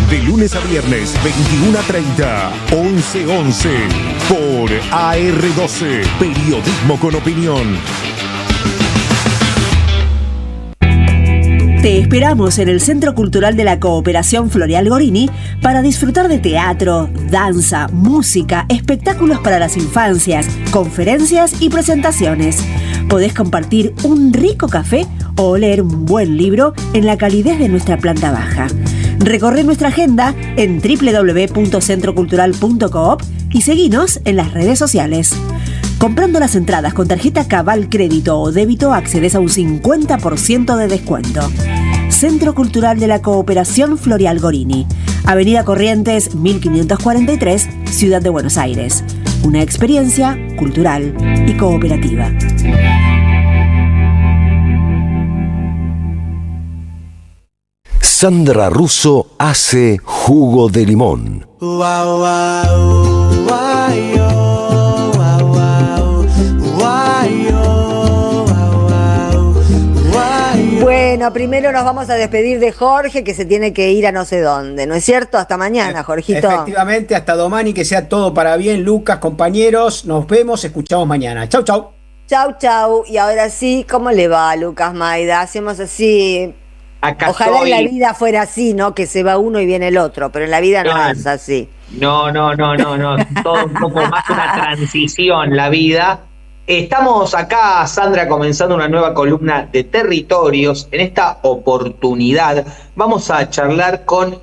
De lunes a viernes, 21 a 30, 11-11, por AR12, periodismo con opinión. Te esperamos en el Centro Cultural de la Cooperación Floreal Gorini para disfrutar de teatro, danza, música, espectáculos para las infancias, conferencias y presentaciones. Podés compartir un rico café o leer un buen libro en la calidez de nuestra planta baja. Recorre nuestra agenda en www.centrocultural.coop y seguinos en las redes sociales. Comprando las entradas con tarjeta Cabal Crédito o Débito accedes a un 50% de descuento. Centro Cultural de la Cooperación Floreal Gorini, Avenida Corrientes 1543, Ciudad de Buenos Aires. Una experiencia cultural y cooperativa. Sandra Russo hace jugo de limón. Bueno, primero nos vamos a despedir de Jorge, que se tiene que ir a no sé dónde, ¿no es cierto? Hasta mañana, Jorgito. Efectivamente, hasta Domani, que sea todo para bien. Lucas, compañeros, nos vemos, escuchamos mañana. Chau, chau. Chau, chau. Y ahora sí, ¿cómo le va, Lucas Maida? Hacemos así. Acá ojalá estoy. en la vida fuera así, ¿no? Que se va uno y viene el otro, pero en la vida no Claro. es así. No. Todo un poco más una transición, la vida. Estamos acá, Sandra, comenzando una nueva columna de territorios. En esta oportunidad vamos a charlar con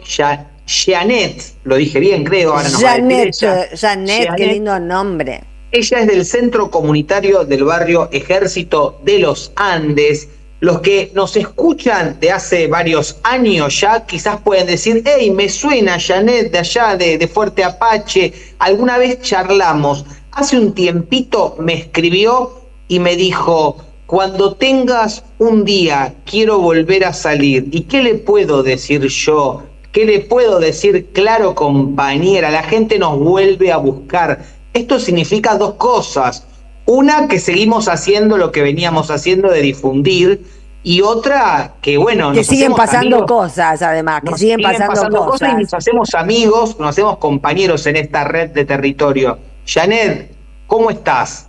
Janet. Lo dije bien, creo. Ahora nos va a decir ella. Janet, qué lindo nombre. Ella es del Centro Comunitario del Barrio Ejército de los Andes. Los que nos escuchan de hace varios años ya quizás pueden decir: hey, me suena Janet de allá, de Fuerte Apache, alguna vez charlamos. Hace un tiempito me escribió y me dijo: cuando tengas un día quiero volver a salir. ¿Y qué le puedo decir yo? ¿Qué le puedo decir? Claro, compañera, la gente nos vuelve a buscar. Esto significa dos cosas. Una, que seguimos haciendo lo que veníamos haciendo de difundir, y otra, que bueno, Que nos siguen hacemos pasando amigos, cosas, además, que nos siguen pasando cosas. y nos hacemos amigos, nos hacemos compañeros en esta red de territorio. Janet, ¿cómo estás?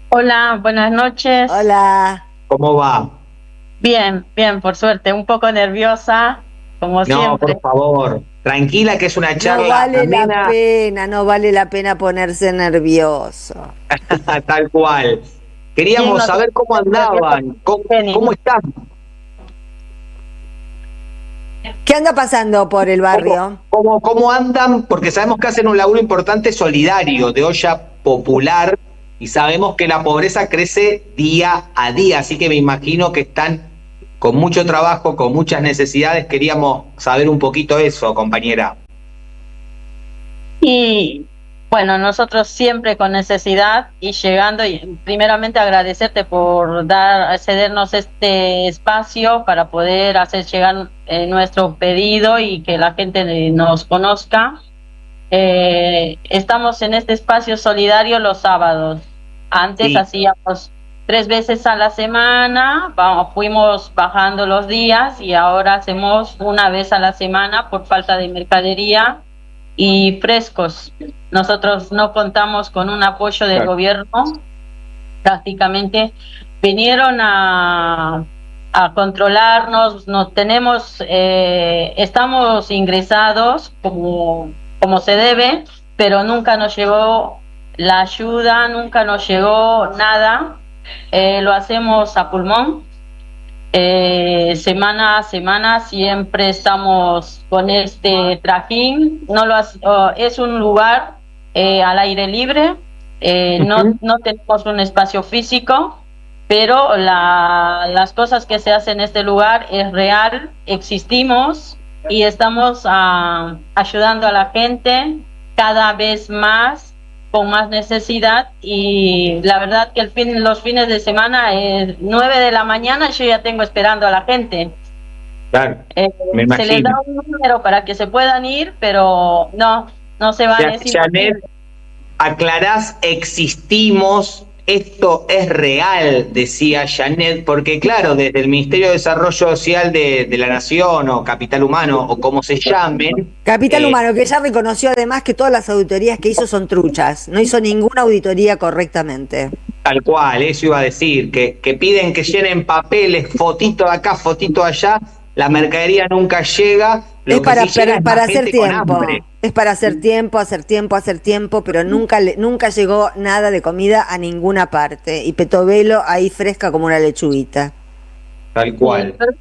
Hola, buenas noches. Hola. ¿Cómo va? Bien, por suerte, un poco nerviosa, como No, siempre. por favor, tranquila, que es una charla No vale amena. la pena, no vale la pena ponerse nervioso. Tal cual. Queríamos Sí, no saber te- cómo andaban, cómo están. ¿Qué anda pasando por el barrio? ¿Cómo andan? Porque sabemos que hacen un laburo importante solidario, de olla popular, y sabemos que la pobreza crece día a día, así que me imagino que están con mucho trabajo, con muchas necesidades. Queríamos saber un poquito eso, compañera. Y bueno, nosotros siempre con necesidad y llegando, y primeramente agradecerte por cedernos este espacio para poder hacer llegar nuestro pedido y que la gente nos conozca. Estamos en este espacio solidario los sábados. Antes Sí. hacíamos 3 veces a la semana, fuimos bajando los días y ahora hacemos una vez a la semana por falta de mercadería y frescos. Nosotros no contamos con un apoyo del Claro. gobierno, prácticamente vinieron a controlarnos, no tenemos, estamos ingresados como se debe, pero nunca nos llegó la ayuda, nunca nos llegó nada. Lo hacemos a pulmón semana a semana siempre estamos con este trajín. Es un lugar al aire libre, no tenemos un espacio físico, pero las cosas que se hacen en este lugar es real, existimos y estamos ayudando a la gente cada vez más, con más necesidad, y la verdad que los fines de semana, 9 de la mañana, yo ya tengo esperando a la gente. Claro, me Se les da un número para que se puedan ir, pero no se van a decir. Janet, aclarás, existimos, esto es real, decía Janet, porque claro, desde el Ministerio de Desarrollo Social de la Nación, o Capital Humano, o como se llamen. Capital Humano, que ya reconoció además que todas las auditorías que hizo son truchas, no hizo ninguna auditoría correctamente. Tal cual, eso iba a decir, que piden que llenen papeles, fotito de acá, fotito de allá, la mercadería nunca llega. Es para hacer tiempo, es para hacer tiempo, pero nunca llegó nada de comida a ninguna parte, y Petovelo ahí fresca como una lechuguita. Tal cual. Pero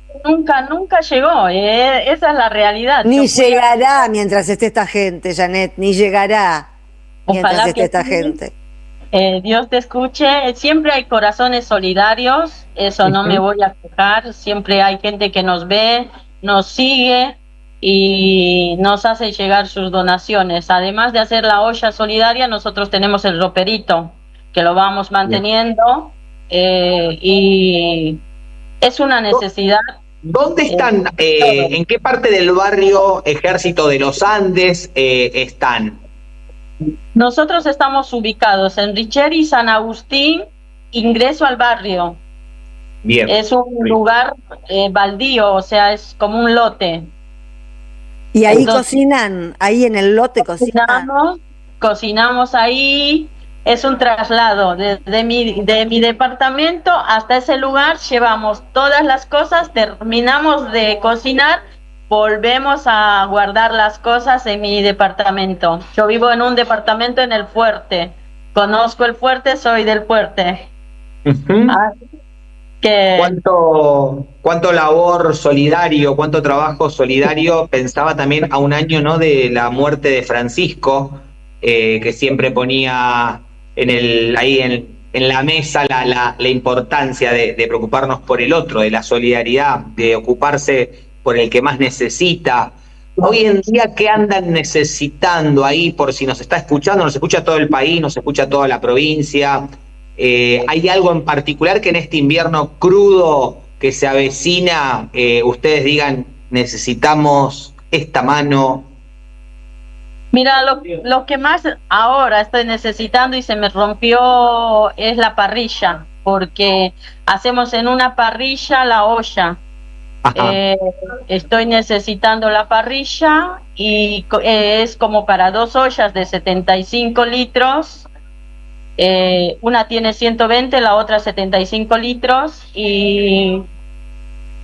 nunca llegó, esa es la realidad. Ni llegará mientras esté esta gente, Janet, ni llegará mientras esté esta gente. Dios te escuche, siempre hay corazones solidarios, eso no me voy a quejar, siempre hay gente que nos ve, nos sigue y nos hace llegar sus donaciones. Además de hacer la olla solidaria, nosotros tenemos el roperito, que lo vamos manteniendo, y es una necesidad. ¿Dónde están? ¿En qué parte del barrio Ejército de los Andes están? Nosotros estamos ubicados en Richeri, San Agustín, ingreso al barrio. Bien. Es un lugar baldío, o sea, es como un lote. Y ahí cocinan, ahí en el lote cocinamos ahí. Es un traslado de mi departamento hasta ese lugar, llevamos todas las cosas, terminamos de cocinar, volvemos a guardar las cosas en mi departamento. Yo vivo en un departamento en el Fuerte, conozco el Fuerte, soy del Fuerte. ¿Cuánto labor solidario, cuánto trabajo solidario? Pensaba también a un año, ¿no?, de la muerte de Francisco, que siempre ponía ahí en la mesa la importancia de preocuparnos por el otro, de la solidaridad, de ocuparse por el que más necesita. Hoy en día, ¿qué andan necesitando ahí? Por si nos está escuchando, nos escucha todo el país, nos escucha toda la provincia. ¿Hay algo en particular que en este invierno crudo que se avecina, ustedes digan, necesitamos esta mano? Mira, lo que más ahora estoy necesitando y se me rompió es la parrilla, porque hacemos en una parrilla la olla. Estoy necesitando la parrilla y es como para 2 ollas de 75 litros. Una tiene 120, la otra 75 litros, y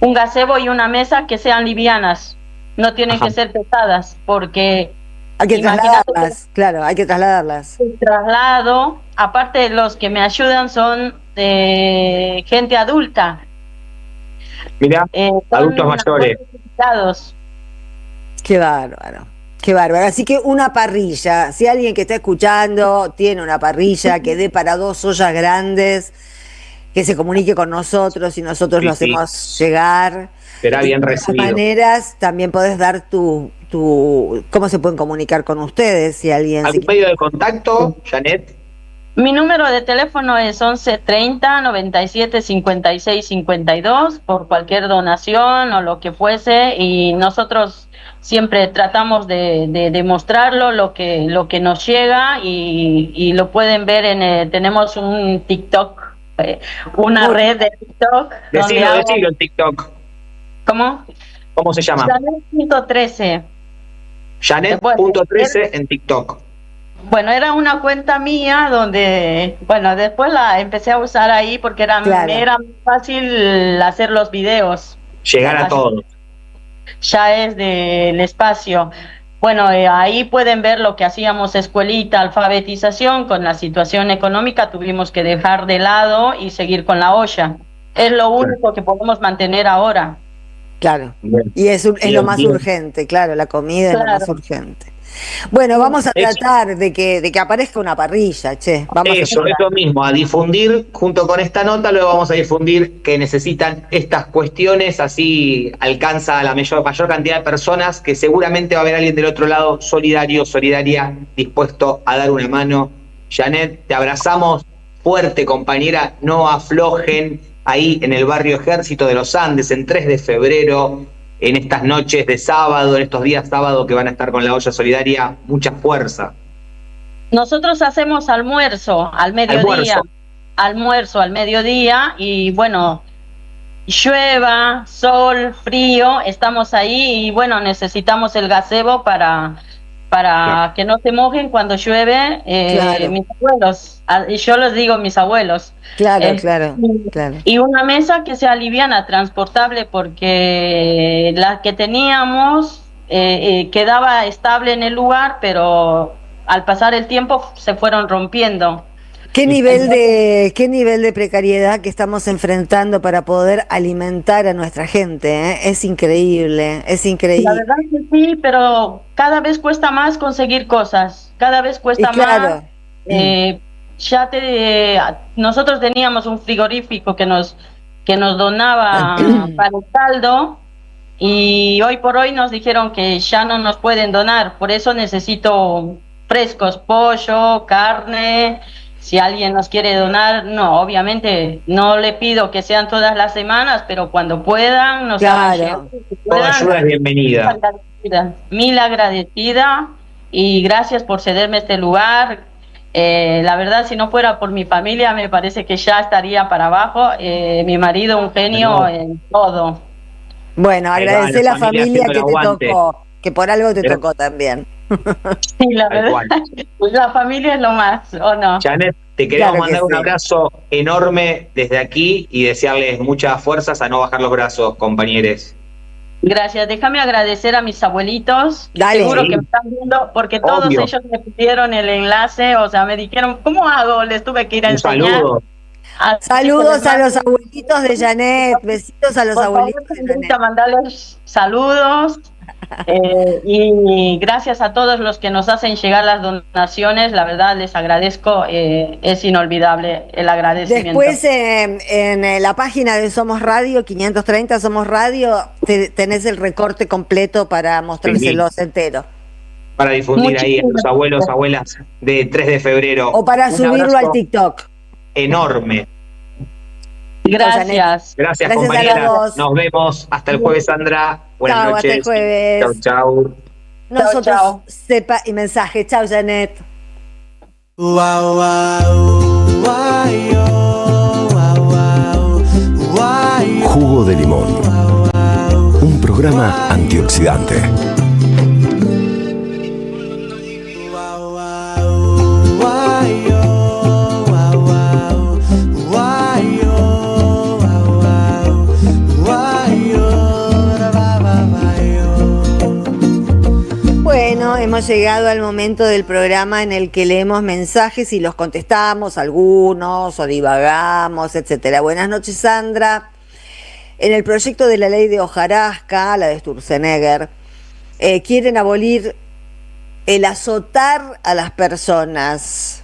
un gazebo y una mesa que sean livianas, no tienen que ser pesadas, porque hay que trasladarlas, claro, hay que trasladarlas. El traslado, aparte los que me ayudan son gente adulta. Mirá, adultos mayores. Qué bárbaro. Qué bárbaro. Así que una parrilla, si alguien que está escuchando tiene una parrilla que dé para 2 ollas grandes, que se comunique con nosotros y nosotros lo hacemos llegar. Será bien recibido. De todas maneras, también podés dar cómo se pueden comunicar con ustedes si alguien... ¿Algún medio de contacto, Janet? Mi número de teléfono es 11 30 97 56 52 por cualquier donación o lo que fuese, y nosotros siempre tratamos de demostrarlo lo que nos llega, y lo pueden ver tenemos un TikTok, una red de TikTok. Decilo en TikTok. ¿Cómo se llama? Janet.13. Janet.13 en TikTok. Bueno, era una cuenta mía donde, después la empecé a usar ahí porque era muy fácil hacer los videos. Llegar a todos. Ya es del espacio. Bueno, ahí pueden ver lo que hacíamos, escuelita, alfabetización. Con la situación económica tuvimos que dejar de lado y seguir con la olla. es lo único que podemos mantener ahora. Claro, y es lo más urgente, claro, la comida es lo más urgente. Bueno, vamos a tratar de que aparezca una parrilla, che. Vamos Eso mismo, a difundir, junto con esta nota, luego vamos a difundir que necesitan estas cuestiones, así alcanza a la mayor cantidad de personas, que seguramente va a haber alguien del otro lado solidario, solidaria, dispuesto a dar una mano. Janet, te abrazamos fuerte, compañera, no aflojen ahí en el barrio Ejército de los Andes, en 3 de febrero, en estas noches de sábado, en estos días sábado que van a estar con la olla solidaria, mucha fuerza. Nosotros hacemos almuerzo al mediodía, almuerzo al mediodía y bueno, llueva, sol, frío, estamos ahí y bueno, necesitamos el gazebo para que no se mojen cuando llueve. Mis abuelos, y yo les digo mis abuelos. Claro. Y una mesa que sea liviana, transportable, porque la que teníamos quedaba estable en el lugar, pero al pasar el tiempo se fueron rompiendo. ¿Qué nivel de precariedad que estamos enfrentando para poder alimentar a nuestra gente? Es increíble, es increíble. La verdad que sí, pero cada vez cuesta más conseguir cosas, cada vez cuesta más. Nosotros teníamos un frigorífico que nos donaba para el caldo y hoy por hoy nos dijeron que ya no nos pueden donar, por eso necesito frescos, pollo, carne. Si alguien nos quiere donar, no, obviamente no le pido que sean todas las semanas, pero cuando puedan, nos Toda ayuda es bienvenida. Mil agradecida y gracias por cederme este lugar. La verdad, si no fuera por mi familia, me parece que ya estaría para abajo. Mi marido, un genio en todo. Bueno, agradecer a la familia que te tocó, que por algo te tocó también. Sí, la verdad, pues la familia es lo más, ¿o no? Janet, te queremos mandar un abrazo enorme desde aquí y desearles muchas fuerzas a no bajar los brazos, compañeros. Gracias, déjame agradecer a mis abuelitos, seguro que me están viendo, porque todos ellos me pidieron el enlace, o sea, me dijeron, ¿cómo hago? Les tuve que ir a enseñar. Saludos a los abuelitos de Janet, besitos a los abuelitos de Janet. Quiero mandarles saludos y gracias a todos los que nos hacen llegar las donaciones, la verdad les agradezco, es inolvidable el agradecimiento. Después en la página de Somos Radio, 530 Somos Radio, tenés el recorte completo para mostrárselos entero. Para difundir ahí a los abuelos, abuelas de 3 de febrero. O para subirlo al TikTok. Enorme. Gracias. Gracias, compañeras. Nos vemos hasta el jueves, Sandra. Buenas noches. Hasta el jueves. Chau. Nosotros, sepa y mensaje. Chau, Janet. Jugo de limón. Un programa antioxidante. Bueno, hemos llegado al momento del programa en el que leemos mensajes y los contestamos, algunos, o divagamos, etcétera. Buenas noches, Sandra. En el proyecto de la ley de hojarasca, la de Sturzenegger, quieren abolir el azotar a las personas.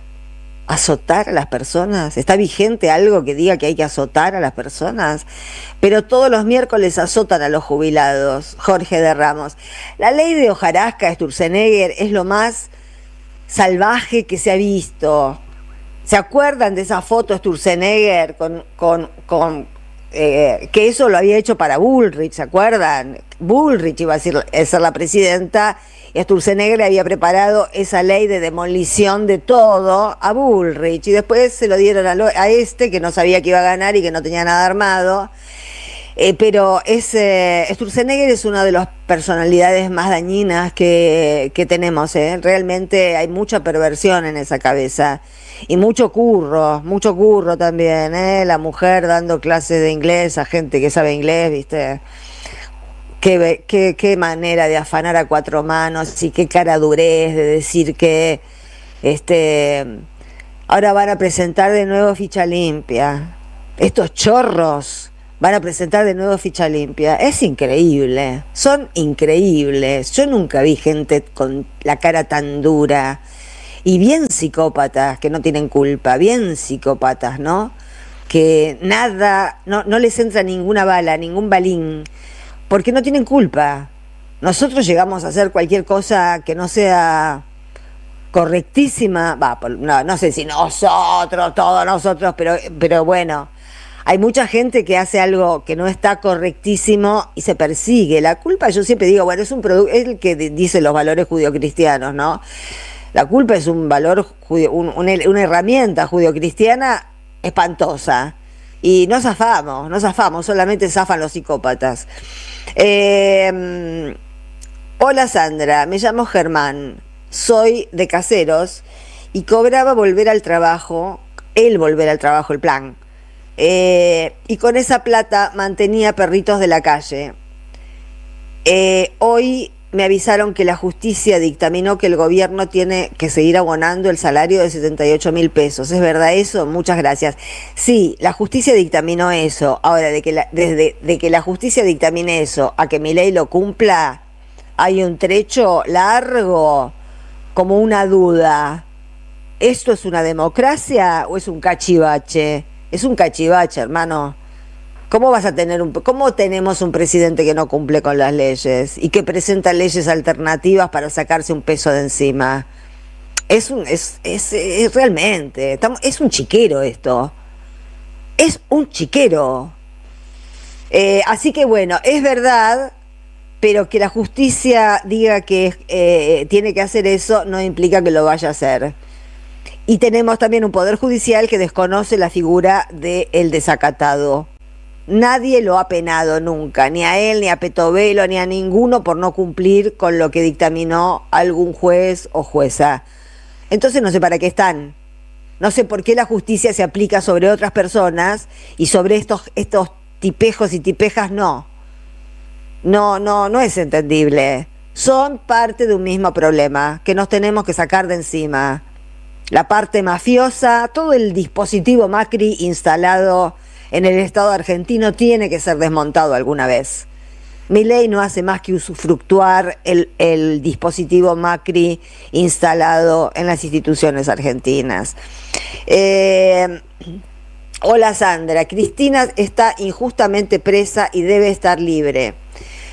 ¿Azotar a las personas? ¿Está vigente algo que diga que hay que azotar a las personas? Pero todos los miércoles azotan a los jubilados. Jorge de Ramos. La ley de hojarasca de Sturzenegger es lo más salvaje que se ha visto. ¿Se acuerdan de esa foto de Sturzenegger que eso lo había hecho para Bullrich? ¿Se acuerdan? Bullrich iba a ser la presidenta y Sturzenegger le había preparado esa ley de demolición de todo a Bullrich y después se lo dieron a este que no sabía que iba a ganar y que no tenía nada armado. Pero Sturzenegger es una de las personalidades más dañinas que tenemos. Realmente hay mucha perversión en esa cabeza y mucho curro también. La mujer dando clases de inglés a gente que sabe inglés, ¿viste? Qué manera de afanar a cuatro manos y qué caradurez de decir que ahora van a presentar de nuevo ficha limpia. estos chorros van a presentar de nuevo ficha limpia. Es increíble, son increíbles. Yo nunca vi gente con la cara tan dura y bien psicópatas que no tienen culpa, bien psicópatas, ¿no? Que nada, no les entra ninguna bala, ningún balín, porque no tienen culpa. Nosotros llegamos a hacer cualquier cosa que no sea correctísima, no sé si nosotros, todos nosotros, pero bueno, hay mucha gente que hace algo que no está correctísimo y se persigue. La culpa, yo siempre digo, bueno, es un producto, es el que dice los valores judio-cristianos, ¿no? La culpa es un valor, una herramienta judio-cristiana espantosa. Y no zafamos, solamente zafan los psicópatas. Hola Sandra, me llamo Germán, soy de Caseros y cobraba volver al trabajo, el plan. Y con esa plata mantenía perritos de la calle. Hoy me avisaron que la justicia dictaminó que el gobierno tiene que seguir abonando el salario de 78.000 pesos. ¿Es verdad eso? Muchas gracias. Sí, la justicia dictaminó eso. Ahora, de que la justicia dictamine eso a que mi ley lo cumpla, hay un trecho largo, como una duda. ¿Esto es una democracia o es un cachivache? Es un cachivache, hermano. ¿Cómo tenemos un presidente que no cumple con las leyes y que presenta leyes alternativas para sacarse un peso de encima? Es realmente, es un chiquero esto. Es un chiquero. Así que bueno, es verdad, pero que la justicia diga que tiene que hacer eso no implica que lo vaya a hacer. Y tenemos también un poder judicial que desconoce la figura del desacatado. Nadie lo ha penado nunca, ni a él, ni a Petovelo, ni a ninguno por no cumplir con lo que dictaminó algún juez o jueza. Entonces no sé para qué están. No sé por qué la justicia se aplica sobre otras personas y sobre estos tipejos y tipejas no. No es entendible. Son parte de un mismo problema que nos tenemos que sacar de encima. La parte mafiosa, todo el dispositivo Macri instalado en el Estado argentino tiene que ser desmontado alguna vez. Milei no hace más que usufructuar el dispositivo Macri instalado en las instituciones argentinas. Hola Sandra, Cristina está injustamente presa y debe estar libre,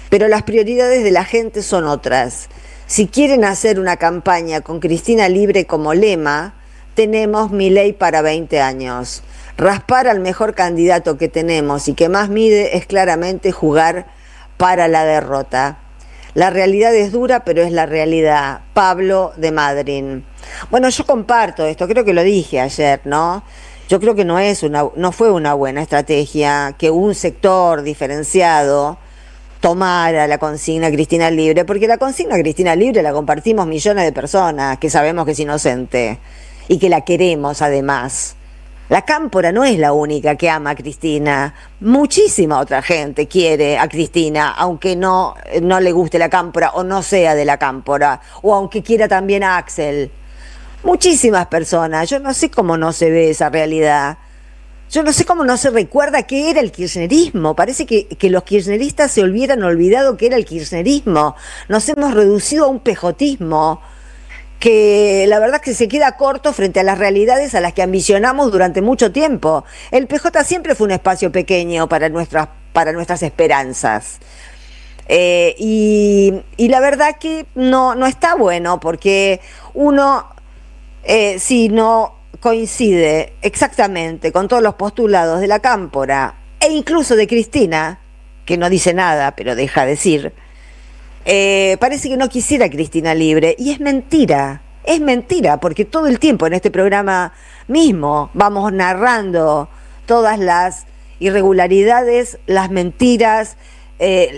pero las prioridades de la gente son otras. Si quieren hacer una campaña con Cristina libre como lema, tenemos Milei para 20 años. Raspar al mejor candidato que tenemos y que más mide es claramente jugar para la derrota. La realidad es dura, pero es la realidad. Pablo de Madryn. Bueno, yo comparto esto, creo que lo dije ayer, ¿no? Yo creo que no fue una buena estrategia que un sector diferenciado tomara la consigna Cristina libre, porque la consigna Cristina libre la compartimos millones de personas que sabemos que es inocente y que la queremos además. La cámpora no es la única que ama a Cristina. Muchísima otra gente quiere a Cristina, aunque no le guste la cámpora o no sea de la cámpora, o aunque quiera también a Axel. Muchísimas personas. Yo no sé cómo no se ve esa realidad. Yo no sé cómo no se recuerda qué era el kirchnerismo. Parece que los kirchneristas se hubieran olvidado qué era el kirchnerismo. Nos hemos reducido a un pejotismo que la verdad es que se queda corto frente a las realidades a las que ambicionamos durante mucho tiempo. El PJ siempre fue un espacio pequeño para nuestras esperanzas. Y la verdad que no está bueno, porque uno, si no coincide exactamente con todos los postulados de la cámpora e incluso de Cristina, que no dice nada pero deja decir, parece que no quisiera Cristina libre, y es mentira, porque todo el tiempo en este programa mismo vamos narrando todas las irregularidades, las mentiras,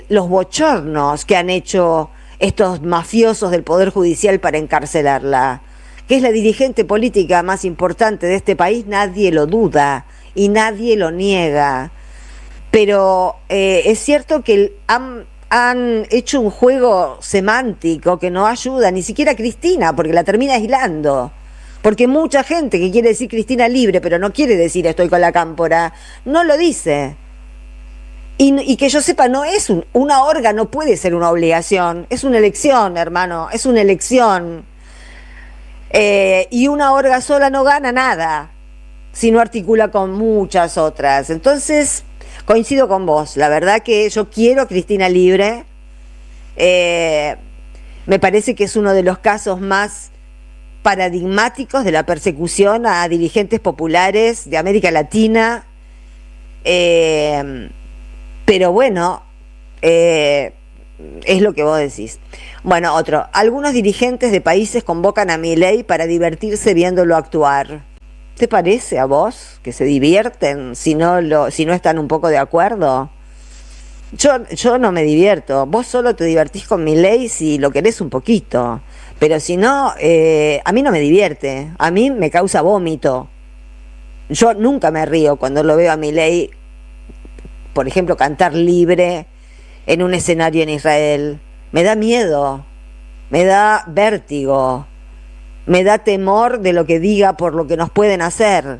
los bochornos que han hecho estos mafiosos del Poder Judicial para encarcelarla, que es la dirigente política más importante de este país. Nadie lo duda y nadie lo niega, pero es cierto que han hecho un juego semántico que no ayuda ni siquiera a Cristina, porque la termina aislando, Porque mucha gente que quiere decir Cristina libre, pero no quiere decir estoy con la cámpora, no lo dice. Y que yo sepa, no es una orga, no puede ser una obligación, es una elección, hermano, es una elección. Y una orga sola no gana nada si no articula con muchas otras. Entonces, coincido con vos, la verdad que yo quiero a Cristina libre. Me parece que es uno de los casos más paradigmáticos de la persecución a dirigentes populares de América Latina. Pero bueno, es lo que vos decís. Bueno, otro. Algunos dirigentes de países convocan a Milei para divertirse viéndolo actuar. ¿Te parece a vos que se divierten si no están un poco de acuerdo? Yo no me divierto. Vos solo te divertís con Milei si lo querés un poquito. Pero si no, a mí no me divierte. A mí me causa vómito. Yo nunca me río cuando lo veo a Milei, por ejemplo, cantar libre en un escenario en Israel. Me da miedo, me da vértigo, me da temor de lo que diga por lo que nos pueden hacer.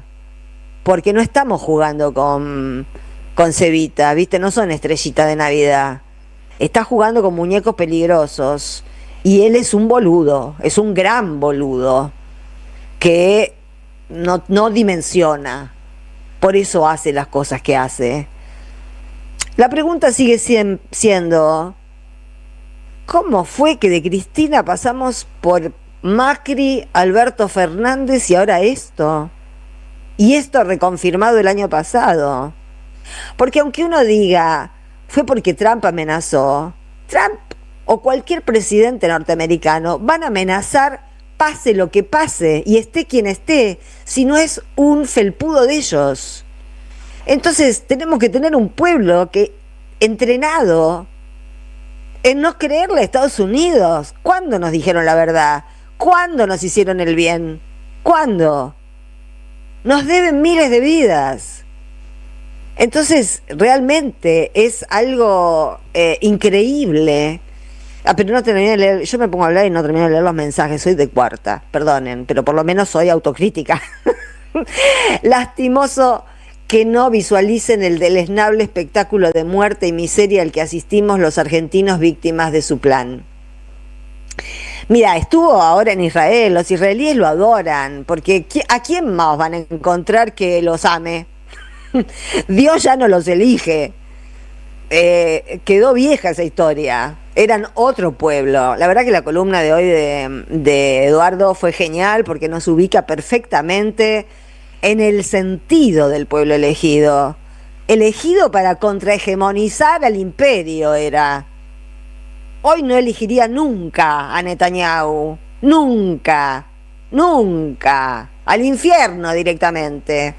Porque no estamos jugando con cebita, ¿viste? No son estrellitas de Navidad. Está jugando con muñecos peligrosos. Y él es un boludo, es un gran boludo, que no dimensiona. Por eso hace las cosas que hace. La pregunta sigue siendo, ¿cómo fue que de Cristina pasamos por Macri, Alberto Fernández y ahora esto? Y esto reconfirmado el año pasado. Porque aunque uno diga, fue porque Trump amenazó, Trump o cualquier presidente norteamericano van a amenazar pase lo que pase y esté quien esté, si no es un felpudo de ellos. Entonces tenemos que tener un pueblo entrenado en no creerle a Estados Unidos. ¿Cuándo nos dijeron la verdad? ¿Cuándo nos hicieron el bien? ¿Cuándo? Nos deben miles de vidas. Entonces realmente es algo increíble. Pero no terminé de leer, yo me pongo a hablar y no termino de leer los mensajes, soy de cuarta, perdonen, pero por lo menos soy autocrítica. Lastimoso que no visualicen el deleznable espectáculo de muerte y miseria al que asistimos los argentinos víctimas de su plan. Mira, estuvo ahora en Israel, los israelíes lo adoran, porque ¿a quién más van a encontrar que los ame? Dios ya no los elige. Quedó vieja esa historia, eran otro pueblo. La verdad que la columna de hoy de Eduardo fue genial porque nos ubica perfectamente en el sentido del pueblo elegido para contrahegemonizar al imperio era. Hoy no elegiría nunca a Netanyahu, nunca, al infierno directamente.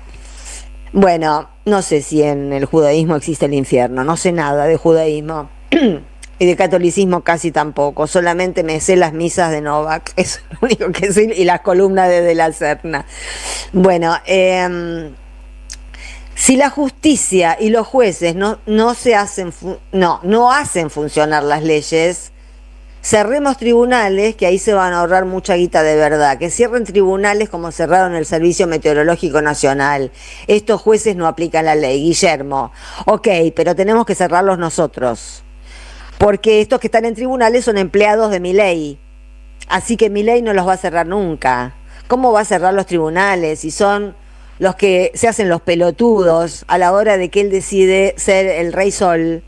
Bueno, no sé si en el judaísmo existe el infierno, no sé nada de judaísmo y de catolicismo casi tampoco, solamente me sé las misas de Novak, eso es lo único que sé, y las columnas de la Serna. Bueno, si la justicia y los jueces no hacen funcionar las leyes, cerremos tribunales, que ahí se van a ahorrar mucha guita de verdad. Que cierren tribunales como cerraron el Servicio Meteorológico Nacional. Estos jueces no aplican la ley, Guillermo. Ok, pero tenemos que cerrarlos nosotros. Porque estos que están en tribunales son empleados de Milei. Así que Milei no los va a cerrar nunca. ¿Cómo va a cerrar los tribunales si son los que se hacen los pelotudos a la hora de que él decide ser el Rey Sol,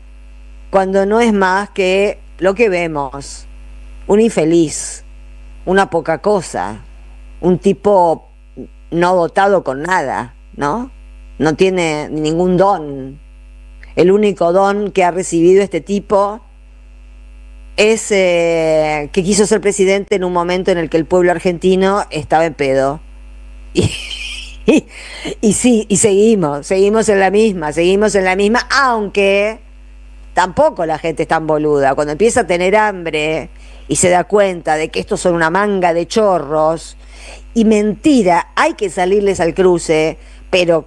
cuando no es más que lo que vemos? Un infeliz, una poca cosa, un tipo no dotado con nada, ¿no? No tiene ningún don. El único don que ha recibido este tipo es que quiso ser presidente en un momento en el que el pueblo argentino estaba en pedo. Y sí, y seguimos en la misma, aunque tampoco la gente es tan boluda. Cuando empieza a tener hambre y se da cuenta de que estos son una manga de chorros y mentira, hay que salirles al cruce, pero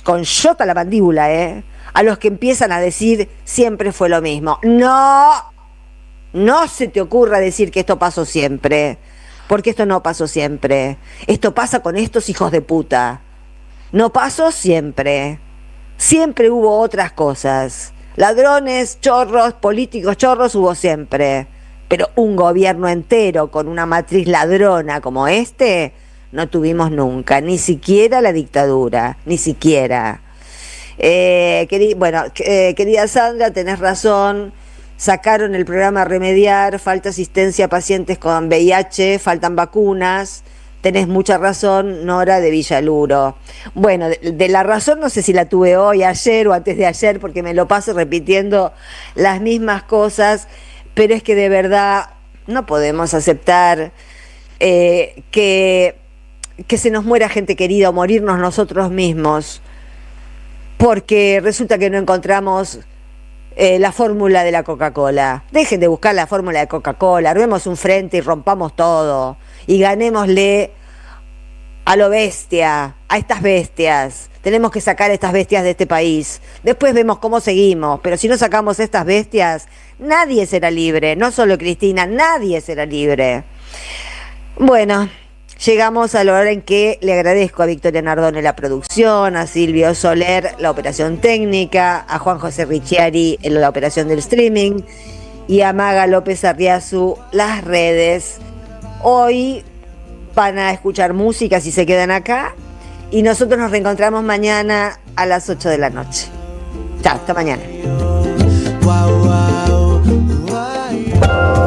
con yota la mandíbula, a los que empiezan a decir siempre fue lo mismo. No se te ocurra decir que esto pasó siempre, porque esto no pasó siempre. Esto pasa con estos hijos de puta. No pasó siempre. Siempre hubo otras cosas. Ladrones, chorros, políticos chorros hubo siempre. Pero un gobierno entero con una matriz ladrona como este no tuvimos nunca, ni siquiera la dictadura, ni siquiera. Querida Sandra, tenés razón. Sacaron el programa Remediar, falta asistencia a pacientes con VIH, faltan vacunas. Tenés mucha razón, Nora de Villaluro. Bueno, de la razón no sé si la tuve hoy, ayer o antes de ayer, porque me lo paso repitiendo las mismas cosas, pero es que de verdad no podemos aceptar que se nos muera gente querida o morirnos nosotros mismos, porque resulta que no encontramos la fórmula de la Coca-Cola. Dejen de buscar la fórmula de Coca-Cola, armemos un frente y rompamos todo y ganémosle a lo bestia, a estas bestias. Tenemos que sacar a estas bestias de este país. Después vemos cómo seguimos, pero si no sacamos estas bestias, nadie será libre, no solo Cristina, nadie será libre. Bueno, llegamos a la hora en que le agradezco a Victoria Nardone la producción, a Silvio Soler la operación técnica, a Juan José Ricciari en la operación del streaming y a Maga López Arriazu las redes. Hoy van a escuchar música si se quedan acá y nosotros nos reencontramos mañana a las 8 de la noche. Chao, hasta mañana.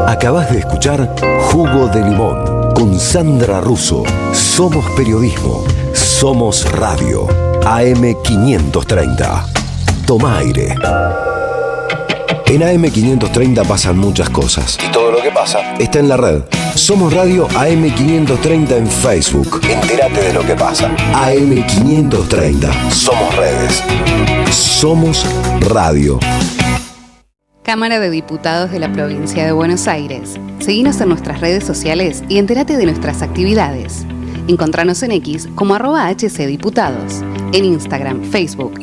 Acabas de escuchar Jugo de Limón con Sandra Russo. Somos periodismo, somos radio. AM530. Toma aire. En AM530 pasan muchas cosas. Y todo lo que pasa está en la red. Somos Radio AM530 en Facebook. Entérate de lo que pasa. AM530. Somos redes. Somos radio. Cámara de Diputados de la Provincia de Buenos Aires. Seguinos en nuestras redes sociales y entérate de nuestras actividades. Encontranos en X como @HCDiputados, en Instagram, Facebook